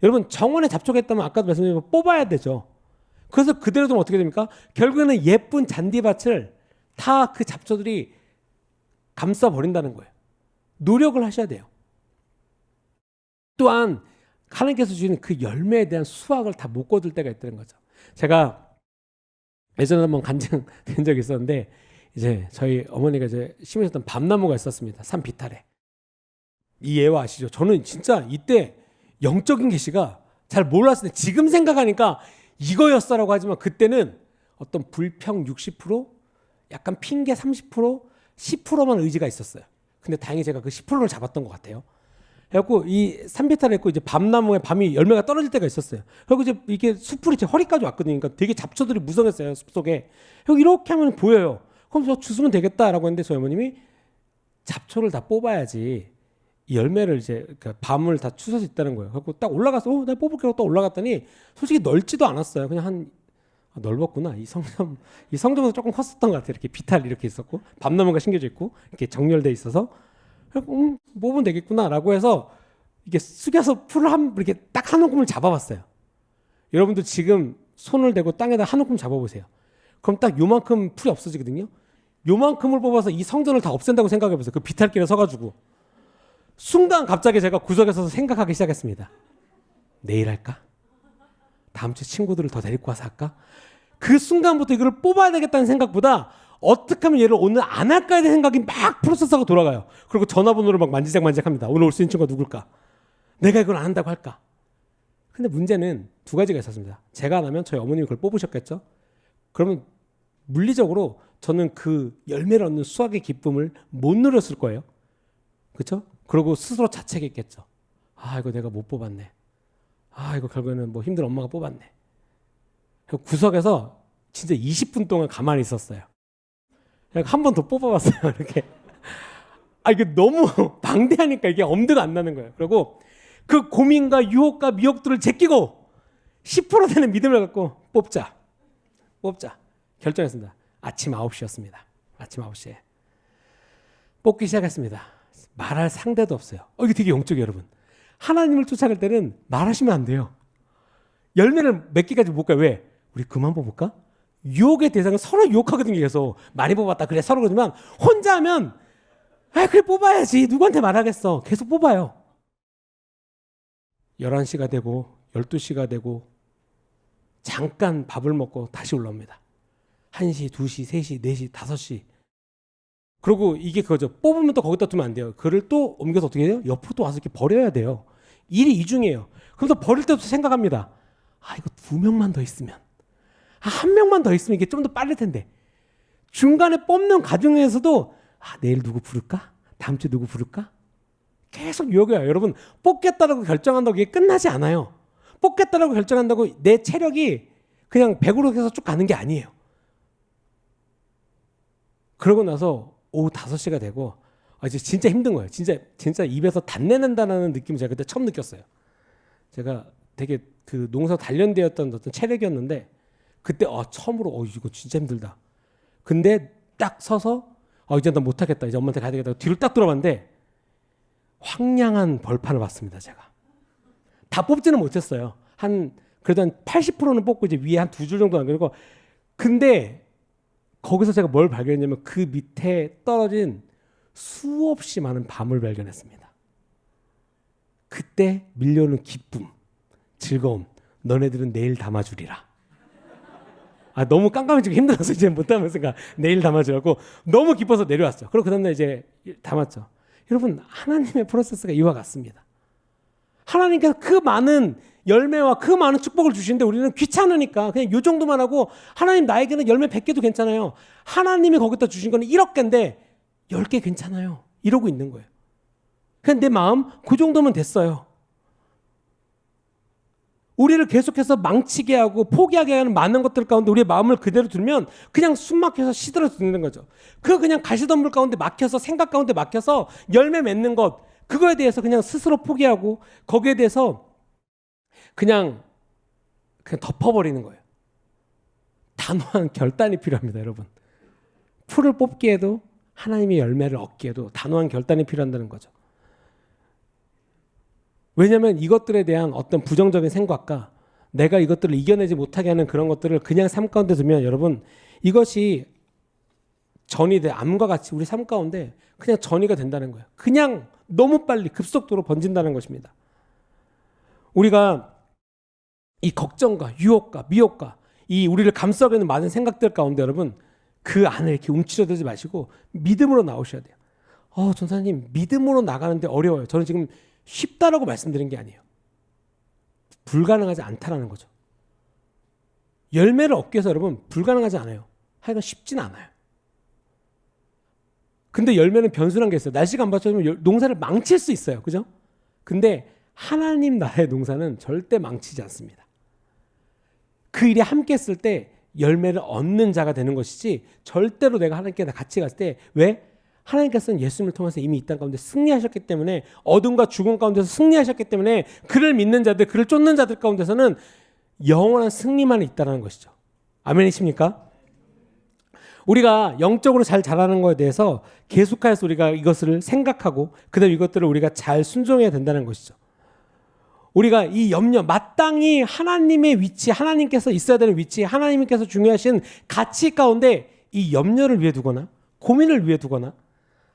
A: 여러분 정원에 잡초겠다면 아까도 말씀드린 뽑아야 되죠. 그래서 그대로 두면 어떻게 됩니까? 결국에는 예쁜 잔디밭을 다 그 잡초들이 감싸버린다는 거예요. 노력을 하셔야 돼요. 또한 하나님께서 주시는 그 열매에 대한 수확을 다 못 거둘 때가 있다는 거죠. 제가 예전에 한번 간증 된 적이 있었는데 이제 저희 어머니가 이제 심으셨던 밤나무가 있었습니다. 산 비탈에. 이 예화 아시죠? 저는 진짜 이때 영적인 계시가 잘 몰랐을 때 지금 생각하니까 이거였어라고 하지만 그때는 어떤 불평 60%, 약간 핑계 30%, 10%만 의지가 있었어요. 근데 다행히 제가 그 10%를 잡았던 것 같아요. 그래갖고 이 산비탈에 있고 이제 밤나무에 밤이 열매가 떨어질 때가 있었어요. 그리고 이제 이게 숲풀이 제 허리까지 왔거든요. 그러니까 되게 잡초들이 무성했어요. 숲속에. 이렇게 하면 보여요. 그럼 저 주스면 되겠다라고 했는데 저희 어머님이 잡초를 다 뽑아야지 이 열매를 이제 그러니까 밤을 다 추설 수 있다는 거예요. 그래갖고 딱 올라가서 내가 뽑을게 하고 딱 올라갔더니 솔직히 넓지도 않았어요. 그냥 넓었구나. 이 성점에서 조금 컸었던 것 같아요. 이렇게 비탈 이렇게 있었고 밤나무가 심겨져 있고 이렇게 정렬돼 있어서 뽑으면 되겠구나라고 해서 이게 숙여서 풀을 이렇게 딱 한 움큼을 잡아봤어요. 여러분도 지금 손을 대고 땅에다 한 움큼 잡아보세요. 그럼 딱 요만큼 풀이 없어지거든요. 요만큼을 뽑아서 이 성전을 다 없앤다고 생각해보세요. 그 비탈길에 서가지고 순간 갑자기 제가 구석에 서서 생각하기 시작했습니다. 내일 할까? 다음 주에 친구들을 더 데리고 와서 할까? 그 순간부터 이거를 뽑아야 되겠다는 생각보다 어떻게 하면 얘를 오늘 안 할까에 대한 생각이 막 프로세서가 돌아가요. 그리고 전화번호를 막 만지작만지작합니다. 오늘 올 수 있는 친구가 누굴까? 내가 이걸 안 한다고 할까? 근데 문제는 두 가지가 있었습니다. 제가 안 하면 저희 어머님이 그걸 뽑으셨겠죠? 그러면 물리적으로 저는 그 열매를 얻는 수확의 기쁨을 못 누렸을 거예요. 그렇죠? 그리고 스스로 자책했겠죠. 이거 내가 못 뽑았네. 이거 결국에는 뭐 힘든 엄마가 뽑았네. 구석에서 진짜 20분 동안 가만히 있었어요. 한 번 더 뽑아봤어요. 이렇게. 이게 너무 방대하니까 이게 엄두가 안 나는 거예요. 그리고 그 고민과 유혹과 미혹들을 제끼고 10% 되는 믿음을 갖고 뽑자. 결정했습니다. 아침 9시였습니다. 아침 9시에. 뽑기 시작했습니다. 말할 상대도 없어요. 이게 되게 영적이에요, 여러분. 하나님을 쫓아갈 때는 말하시면 안 돼요. 열매를 몇 개까지 못 가요. 왜? 우리 그만 뽑을까? 유혹의 대상은 서로 유혹하거든요. 계속 많이 뽑았다 그래 서로. 그러지만 혼자 하면 그래 뽑아야지 누구한테 말하겠어. 계속 뽑아요. 11시가 되고 12시가 되고 잠깐 밥을 먹고 다시 올라옵니다. 1시, 2시, 3시, 4시, 5시. 그리고 이게 그거죠. 뽑으면 또 거기다 두면 안 돼요. 그를 또 옮겨서 어떻게 해요? 옆으로 또 와서 이렇게 버려야 돼요. 일이 이중이에요. 그럼 또 버릴 때부터 생각합니다. 이거 2명만 더 있으면, 1명만 더 있으면 이게 좀 더 빠를 텐데. 중간에 뽑는 과정에서도 내일 누구 부를까? 다음 주에 누구 부를까? 계속 유혹이 와요. 여러분, 뽑겠다라고 결정한다고 이게 끝나지 않아요. 뽑겠다라고 결정한다고 내 체력이 그냥 100으로 해서 쭉 가는 게 아니에요. 그러고 나서 오후 5시가 되고 이제 진짜 힘든 거예요. 진짜 입에서 단내 난다는 느낌을 제가 그때 처음 느꼈어요. 제가 되게 그 농사 단련되었던 어떤 체력이었는데 그때 처음으로 이거 진짜 힘들다. 근데 딱 서서 이제 나 못하겠다. 이제 엄마한테 가야 되겠다. 뒤로 딱 돌아봤는데 황량한 벌판을 봤습니다. 제가. 다 뽑지는 못했어요. 그래도 한 80%는 뽑고 이제 위에 한 2줄 정도 남겨놓고. 근데 거기서 제가 뭘 발견했냐면 그 밑에 떨어진 수없이 많은 밤을 발견했습니다. 그때 밀려오는 기쁨, 즐거움, 너네들은 내일 담아주리라. 너무 깜깜해지고 힘들어서 이제 못하면서 내일 담아주라고 너무 기뻐서 내려왔죠. 그리고 그 다음날 이제 담았죠. 여러분, 하나님의 프로세스가 이와 같습니다. 하나님께서 그 많은 열매와 그 많은 축복을 주시는데 우리는 귀찮으니까 그냥 요 정도만 하고 하나님 나에게는 열매 100개도 괜찮아요. 하나님이 거기다 주신 거는 1억 개인데 10개 괜찮아요. 이러고 있는 거예요. 그냥 내 마음 그 정도면 됐어요. 우리를 계속해서 망치게 하고 포기하게 하는 많은 것들 가운데 우리의 마음을 그대로 두면 그냥 숨 막혀서 시들어 죽는 거죠. 그냥 가시덤불 가운데 막혀서 생각 가운데 막혀서 열매 맺는 것, 그거에 대해서 그냥 스스로 포기하고 거기에 대해서 그냥 덮어버리는 거예요. 단호한 결단이 필요합니다, 여러분. 풀을 뽑기에도 하나님의 열매를 얻기에도 단호한 결단이 필요한다는 거죠. 왜냐하면 이것들에 대한 어떤 부정적인 생각과 내가 이것들을 이겨내지 못하게 하는 그런 것들을 그냥 삶 가운데 두면 여러분 이것이 전이 돼 암과 같이 우리 삶 가운데 그냥 전이가 된다는 거예요. 그냥 너무 빨리 급속도로 번진다는 것입니다. 우리가 이 걱정과 유혹과 미혹과 이 우리를 감싸고 있는 많은 생각들 가운데 여러분 그 안에 이렇게 움츠러들지 마시고 믿음으로 나오셔야 돼요. 전사님 믿음으로 나가는데 어려워요. 저는 지금 쉽다라고 말씀드린 게 아니에요. 불가능하지 않다라는 거죠. 열매를 얻기 위해서 여러분 불가능하지 않아요. 하여간 쉽진 않아요. 근데 열매는 변수란 게 있어요. 날씨가 안 받쳐주면 농사를 망칠 수 있어요. 그죠? 근데 하나님 나라의 농사는 절대 망치지 않습니다. 그 일이 함께 했을 때 열매를 얻는 자가 되는 것이지 절대로 내가 하나님께 같이 갔을 때 왜? 하나님께서는 예수님을 통해서 이미 이 땅 가운데 승리하셨기 때문에 어둠과 죽음 가운데서 승리하셨기 때문에 그를 믿는 자들, 그를 쫓는 자들 가운데서는 영원한 승리만 있다는 것이죠. 아멘이십니까? 우리가 영적으로 잘 자라는 것에 대해서 계속해서 우리가 이것을 생각하고 그다음 이것들을 우리가 잘 순종해야 된다는 것이죠. 우리가 이 염려, 마땅히 하나님의 위치, 하나님께서 있어야 되는 위치, 하나님께서 중요하신 가치 가운데 이 염려를 위해 두거나 고민을 위해 두거나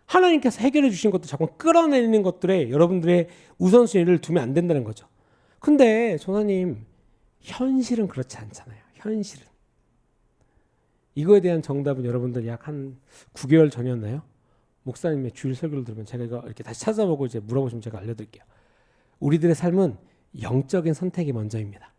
A: 하나님께서 해결해 주신 것도 자꾸 끌어내리는 것들에 여러분들의 우선순위를 두면 안 된다는 거죠. 근데 전사님 현실은 그렇지 않잖아요. 현실은. 이거에 대한 정답은 여러분들 약 한 9개월 전이었나요? 목사님의 주일 설교를 들으면 제가 이거 이렇게 다시 찾아보고 이제 물어보시면 제가 알려드릴게요. 우리들의 삶은 영적인 선택이 먼저입니다.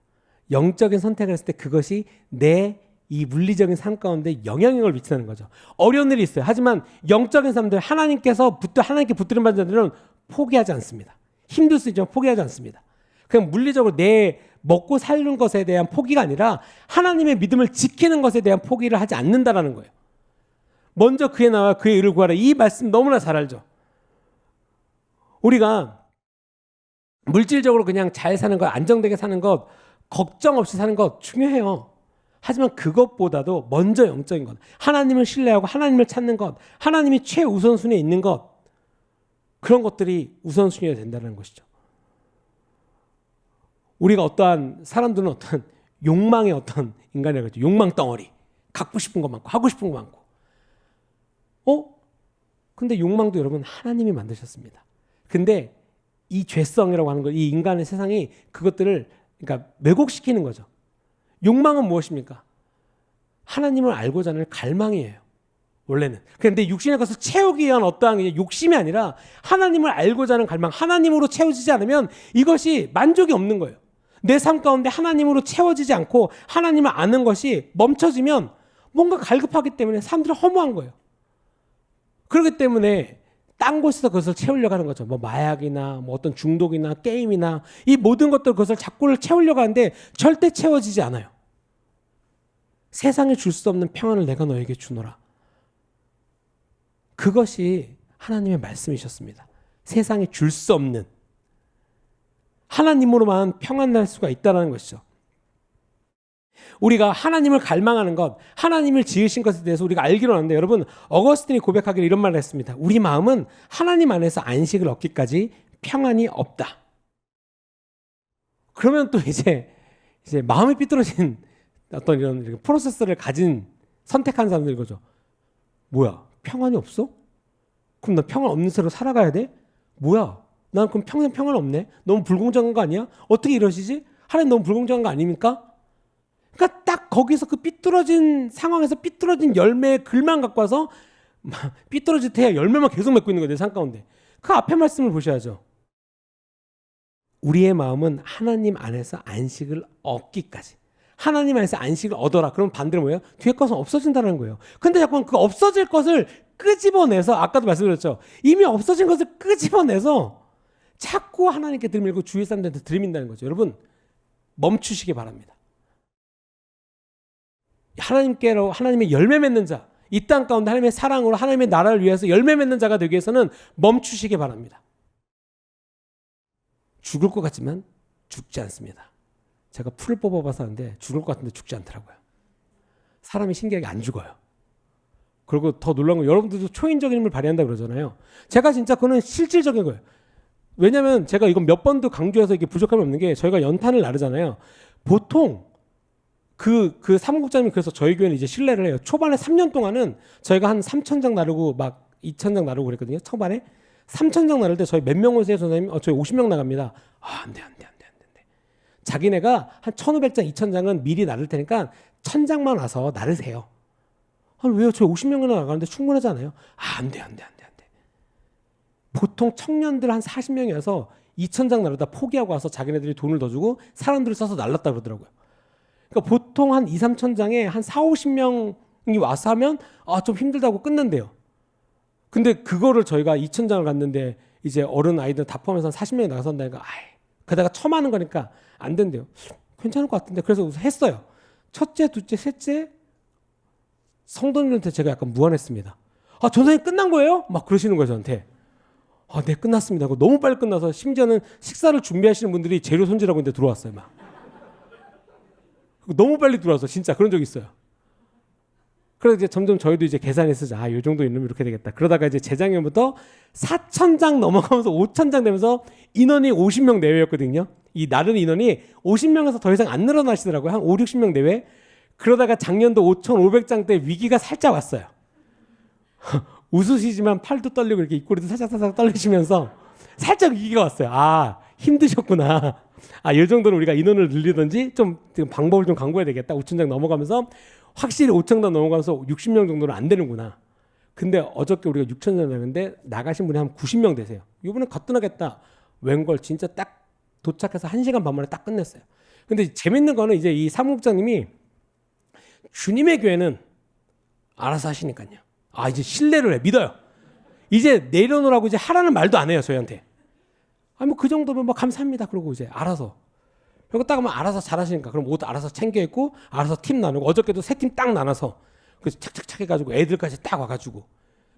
A: 영적인 선택을 했을 때 그것이 내 이 물리적인 삶 가운데 영향력을 미치는 거죠. 어려운 일이 있어요. 하지만 영적인 사람들 하나님께 붙들림 받은 자들은 포기하지 않습니다. 힘들 수 있지만 포기하지 않습니다. 그냥 물리적으로 내 먹고 사는 것에 대한 포기가 아니라 하나님의 믿음을 지키는 것에 대한 포기를 하지 않는다라는 거예요. 먼저 그의 나와 그의 의를 구하라. 이 말씀 너무나 잘 알죠. 우리가 물질적으로 그냥 잘 사는 것, 안정되게 사는 것, 걱정 없이 사는 것 중요해요. 하지만 그것보다도 먼저 영적인 것, 하나님을 신뢰하고 하나님을 찾는 것, 하나님이 최우선순위에 있는 것, 그런 것들이 우선순위가 된다는 것이죠. 우리가 어떠한 사람들은 어떤 욕망의 어떤 인간이라고 하죠. 욕망 덩어리. 갖고 싶은 거 많고 하고 싶은 거 많고. 근데 욕망도 여러분 하나님이 만드셨습니다. 근데 이 죄성이라고 하는 것, 이 인간의 세상이 그것들을 그러니까 왜곡시키는 거죠. 욕망은 무엇입니까? 하나님을 알고자 하는 갈망이에요. 원래는. 그런데 육신의 것을 채우기 위한 어떠한 욕심이 아니라 하나님을 알고자 하는 갈망, 하나님으로 채워지지 않으면 이것이 만족이 없는 거예요. 내 삶 가운데 하나님으로 채워지지 않고 하나님을 아는 것이 멈춰지면 뭔가 갈급하기 때문에 사람들이 허무한 거예요. 그렇기 때문에 딴 곳에서 그것을 채우려고 하는 거죠. 뭐 마약이나 뭐 어떤 중독이나 게임이나 이 모든 것들 그것을 자꾸를 채우려고 하는데 절대 채워지지 않아요. 세상에 줄 수 없는 평안을 내가 너에게 주노라. 그것이 하나님의 말씀이셨습니다. 세상에 줄 수 없는 하나님으로만 평안할 수가 있다는 것이죠. 우리가 하나님을 갈망하는 것, 하나님을 지으신 것에 대해서 우리가 알기로 하는데 여러분 어거스틴이 고백하기를 이런 말을 했습니다. 우리 마음은 하나님 안에서 안식을 얻기까지 평안이 없다. 그러면 또 이제 마음이 삐뚤어진 어떤 이런 프로세스를 가진 선택한 사람들 이거죠. 뭐야? 평안이 없어? 그럼 나 평안 없는 채로 살아가야 돼? 뭐야? 난 그럼 평생 평안 없네? 너무 불공정한 거 아니야? 어떻게 이러시지? 하나님 너무 불공정한 거 아닙니까? 그러니까 딱 거기서 그 삐뚤어진 상황에서 삐뚤어진 열매의 글만 갖고 와서 삐뚤어질 열매만 계속 맺고 있는 거예요. 내 삶 가운데. 그 앞에 말씀을 보셔야죠. 우리의 마음은 하나님 안에서 안식을 얻기까지. 하나님 안에서 안식을 얻어라. 그럼 반대로 뭐예요? 뒤에 것은 없어진다는 거예요. 근데 자꾸 그 없어질 것을 끄집어내서 아까도 말씀드렸죠. 이미 없어진 것을 끄집어내서 자꾸 하나님께 들밀고 주위 사람들한테 들이민다는 거죠. 여러분 멈추시기 바랍니다. 하나님께로 하나님의 열매 맺는 자, 이 땅 가운데 하나님의 사랑으로 하나님의 나라를 위해서 열매 맺는 자가 되기 위해서는 멈추시기 바랍니다. 죽을 것 같지만 죽지 않습니다. 제가 풀을 뽑아봐서 하는데 죽을 것 같은데 죽지 않더라고요. 사람이 신기하게 안 죽어요. 그리고 더 놀라운 건 여러분들도 초인적인 힘을 발휘한다 그러잖아요. 제가 진짜 그거는 실질적인 거예요. 왜냐하면 제가 이건 몇 번도 강조해서 이게 부족함이 없는 게 저희가 연탄을 나르잖아요. 보통 그 사무국장님이 그래서 저희 교회는 이제 신뢰를 해요. 초반에 3년 동안은 저희가 한 3,000장 나르고 막 2,000장 나르고 그랬거든요. 초반에 3,000장 나를 때 저희 몇 명 오세요 선생님? 저희 50명 나갑니다. 안 돼. 자기네가 한 1,500장, 2,000장은 미리 나를 테니까 1,000장만 와서 나르세요. 왜요? 저희 50명이나 나가는데 충분하지 않아요? 안 돼. 보통 청년들 한 40명이 와서 2,000장 나르다 포기하고 와서 자기네들이 돈을 더 주고 사람들을 써서 날랐다 그러더라고요. 그러니까 보통 한 2, 3,000장에 한 4, 50명이 와서 하면 좀 힘들다고 끝난대요. 근데 그거를 저희가 2,000장을 갔는데 이제 어른 아이들 다 포함해서 40명이 나가서 한다니까 그다가 처마는 거니까 안 된대요. 괜찮을 것 같은데 그래서 했어요. 첫째, 둘째, 셋째 성도님한테 제가 약간 무안했습니다. 전생님 끝난 거예요? 막 그러시는 거예요 저한테. 네 끝났습니다. 너무 빨리 끝나서 심지어는 식사를 준비하시는 분들이 재료 손질하고 있는데 들어왔어요. 막 너무 빨리 들어와서 진짜 그런 적이 있어요. 그래서 이제 점점 저희도 이제 계산해 쓰자. 이 정도 이러면 이렇게 되겠다. 그러다가 이제 재작년부터 4,000장 넘어가면서 5,000장 되면서 인원이 50명 내외였거든요. 이 나른 인원이 50명에서 더 이상 안 늘어나시더라고요. 한 5, 60명 내외. 그러다가 작년도 5,500장 때 위기가 살짝 왔어요. 웃으시지만 팔도 떨리고 이렇게 입꼬리도 살짝 떨리시면서 살짝 위기가 왔어요. 힘드셨구나. 이 정도로 우리가 인원을 늘리든지 좀 방법을 좀 강구해야 되겠다. 5,000장 넘어가면서 확실히 5,000장 넘어가면서 60명 정도는 안 되는구나. 근데 어저께 우리가 6,000장 나갔는데 나가신 분이 한 90명 되세요. 이번에 거뜬하겠다. 웬걸 진짜 딱 도착해서 1시간 반 만에 딱 끝냈어요. 근데 재밌는 거는 이제 이 사무국장님이 주님의 교회는 알아서 하시니까요. 이제 신뢰를 해. 믿어요. 이제 내려놓으라고 이제 하라는 말도 안 해요. 저희한테. 그 정도면 감사합니다. 그러고 이제 알아서. 그리고 딱 하면 알아서 잘하시니까 그럼 옷 알아서 챙겨 입고 알아서 팀 나누고 어저께도 3팀 딱 나눠서 그래서 착착착 해가지고 애들까지 딱 와가지고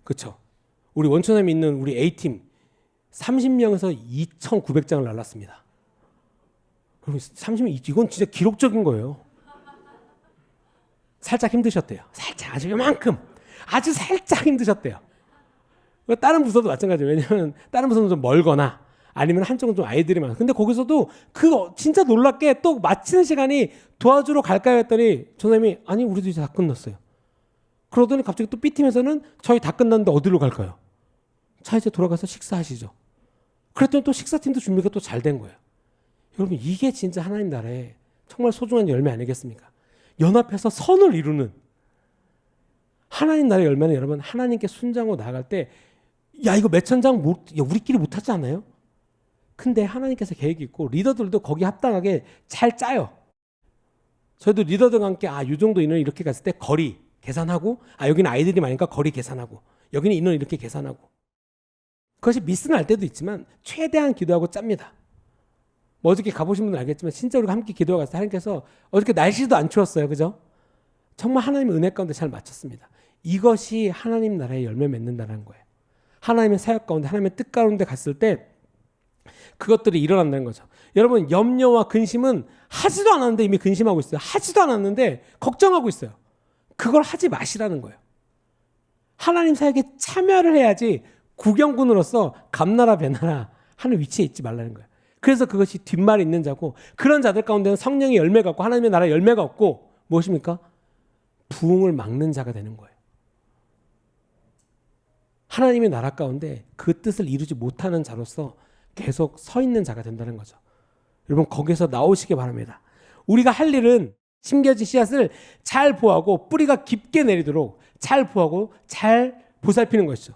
A: 그쵸. 우리 원천함에 있는 우리 A팀 30명에서 2,900장을 날랐습니다. 그럼 30명 이건 진짜 기록적인 거예요. 살짝 힘드셨대요. 살짝 아주 요만큼 아주 살짝 힘드셨대요. 다른 부서도 마찬가지예요. 왜냐하면 다른 부서는 좀 멀거나 아니면 한쪽은 좀 아이들이 많아. 근데 거기서도 그거 진짜 놀랍게 또 마치는 시간이 도와주러 갈까요 했더니 전사님이 아니 우리도 이제 다 끝났어요. 그러더니 갑자기 또 B팀에서는 저희 다 끝났는데 어디로 갈까요? 자 이제 돌아가서 식사하시죠. 그랬더니 또 식사팀도 준비가 또 잘 된 거예요. 여러분 이게 진짜 하나님 나라의 정말 소중한 열매 아니겠습니까? 연합해서 선을 이루는 하나님 나라의 열매는 여러분 하나님께 순장하고 나아갈 때 이거 몇천 장 우리끼리 못하지 않아요? 근데 하나님께서 계획이 있고 리더들도 거기 합당하게 잘 짜요. 저희도 리더들과 함께 이 정도 인원 이렇게 갔을 때 거리 계산하고 여기는 아이들이 많으니까 거리 계산하고 여기는 인원 이렇게 계산하고 그것이 미스날 때도 있지만 최대한 기도하고 짭니다. 어저께 가보신 분은 알겠지만 진짜 우리가 함께 기도하고 갔을 때 하나님께서 어저께 날씨도 안 추웠어요. 그죠? 정말 하나님의 은혜 가운데 잘 맞췄습니다. 이것이 하나님 나라의 열매 맺는다는 거예요. 하나님의 사역 가운데 하나님의 뜻 가운데 갔을 때 그것들이 일어난다는 거죠. 여러분 염려와 근심은 하지도 않았는데 이미 근심하고 있어요. 하지도 않았는데 걱정하고 있어요. 그걸 하지 마시라는 거예요. 하나님 사역에 참여를 해야지 구경꾼으로서 감나라 배나라 하는 위치에 있지 말라는 거예요. 그래서 그것이 뒷말이 있는 자고 그런 자들 가운데는 성령의 열매가 없고 하나님의 나라의 열매가 없고 무엇입니까? 부흥을 막는 자가 되는 거예요. 하나님의 나라 가운데 그 뜻을 이루지 못하는 자로서 계속 서 있는 자가 된다는 거죠. 여러분 거기서 나오시기 바랍니다. 우리가 할 일은 심겨진 씨앗을 잘 보호하고 뿌리가 깊게 내리도록 잘 보호하고 잘 보살피는 것이죠.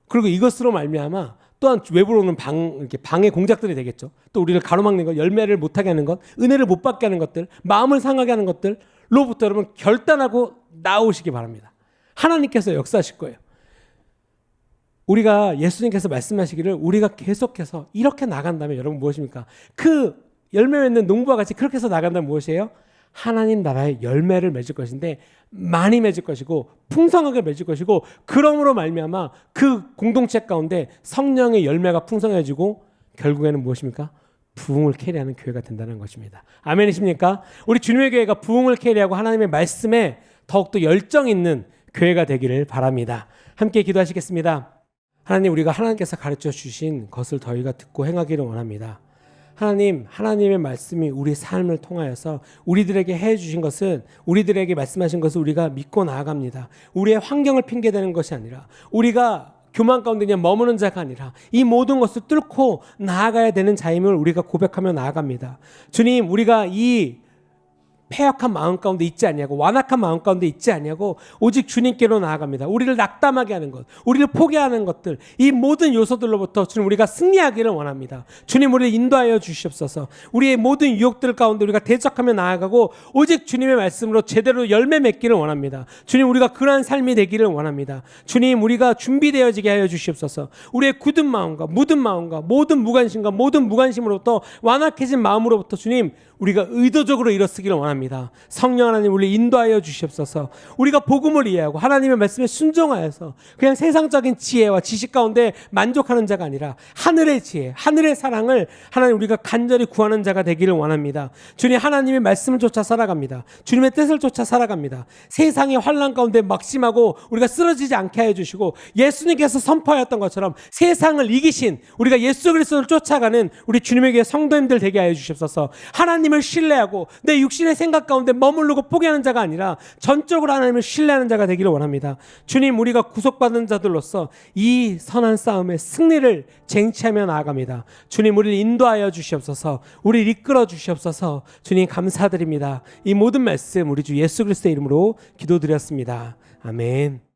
A: 그리고 이것으로 말미암아 또한 외부로는 이렇게 방해 공작들이 되겠죠. 또 우리를 가로막는 것, 열매를 못하게 하는 것, 은혜를 못 받게 하는 것들, 마음을 상하게 하는 것들로부터 여러분 결단하고 나오시기 바랍니다. 하나님께서 역사하실 거예요. 우리가 예수님께서 말씀하시기를 우리가 계속해서 이렇게 나간다면 여러분 무엇입니까? 그 열매 맺는 농부와 같이 그렇게 해서 나간다면 무엇이에요? 하나님 나라의 열매를 맺을 것인데 많이 맺을 것이고 풍성하게 맺을 것이고 그러므로 말미암아 그 공동체 가운데 성령의 열매가 풍성해지고 결국에는 무엇입니까? 부흥을 캐리하는 교회가 된다는 것입니다. 아멘이십니까? 우리 주님의 교회가 부흥을 캐리하고 하나님의 말씀에 더욱더 열정 있는 교회가 되기를 바랍니다. 함께 기도하시겠습니다. 하나님, 우리가 하나님께서 가르쳐 주신 것을 저희가 듣고 행하기를 원합니다. 하나님, 하나님의 말씀이 우리 삶을 통하여서 우리들에게 해주신 것은, 우리들에게 말씀하신 것을 우리가 믿고 나아갑니다. 우리의 환경을 핑계대는 것이 아니라, 우리가 교만 가운데 그냥 머무는 자가 아니라 이 모든 것을 뚫고 나아가야 되는 자임을 우리가 고백하며 나아갑니다. 주님, 우리가 이 패역한 마음 가운데 있지 아니하고 완악한 마음 가운데 있지 아니하고 오직 주님께로 나아갑니다. 우리를 낙담하게 하는 것, 우리를 포기하는 것들, 이 모든 요소들로부터 주님, 우리가 승리하기를 원합니다. 주님, 우리를 인도하여 주시옵소서. 우리의 모든 유혹들 가운데 우리가 대적하며 나아가고 오직 주님의 말씀으로 제대로 열매 맺기를 원합니다. 주님, 우리가 그러한 삶이 되기를 원합니다. 주님, 우리가 준비되어지게 하여 주시옵소서. 우리의 굳은 마음과 묻은 마음과 모든 무관심과 모든 무관심으로부터 완악해진 마음으로부터 주님, 우리가 의도적으로 일어서기를 원합니다. 성령 하나님, 우리 인도하여 주시옵소서. 우리가 복음을 이해하고 하나님의 말씀에 순종하여서 그냥 세상적인 지혜와 지식 가운데 만족하는 자가 아니라 하늘의 지혜, 하늘의 사랑을 하나님 우리가 간절히 구하는 자가 되기를 원합니다. 주님, 하나님의 말씀을 쫓아 살아갑니다. 주님의 뜻을 쫓아 살아갑니다. 세상의 환난 가운데 막심하고 우리가 쓰러지지 않게 하여 주시고, 예수님께서 선포하였던 것처럼 세상을 이기신 우리가 예수 그리스도를 쫓아가는 우리 주님에게 성도님들 되게 하여 주시옵소서. 하나님을 신뢰하고 내 육신의 생각 가운데 머무르고 포기하는 자가 아니라 전적으로 하나님을 신뢰하는 자가 되기를 원합니다. 주님, 우리가 구속받은 자들로서 이 선한 싸움의 승리를 쟁취하며 나아갑니다. 주님, 우리를 인도하여 주시옵소서. 우리를 이끌어 주시옵소서. 주님, 감사드립니다. 이 모든 말씀 우리 주 예수 그리스도의 이름으로 기도드렸습니다. 아멘.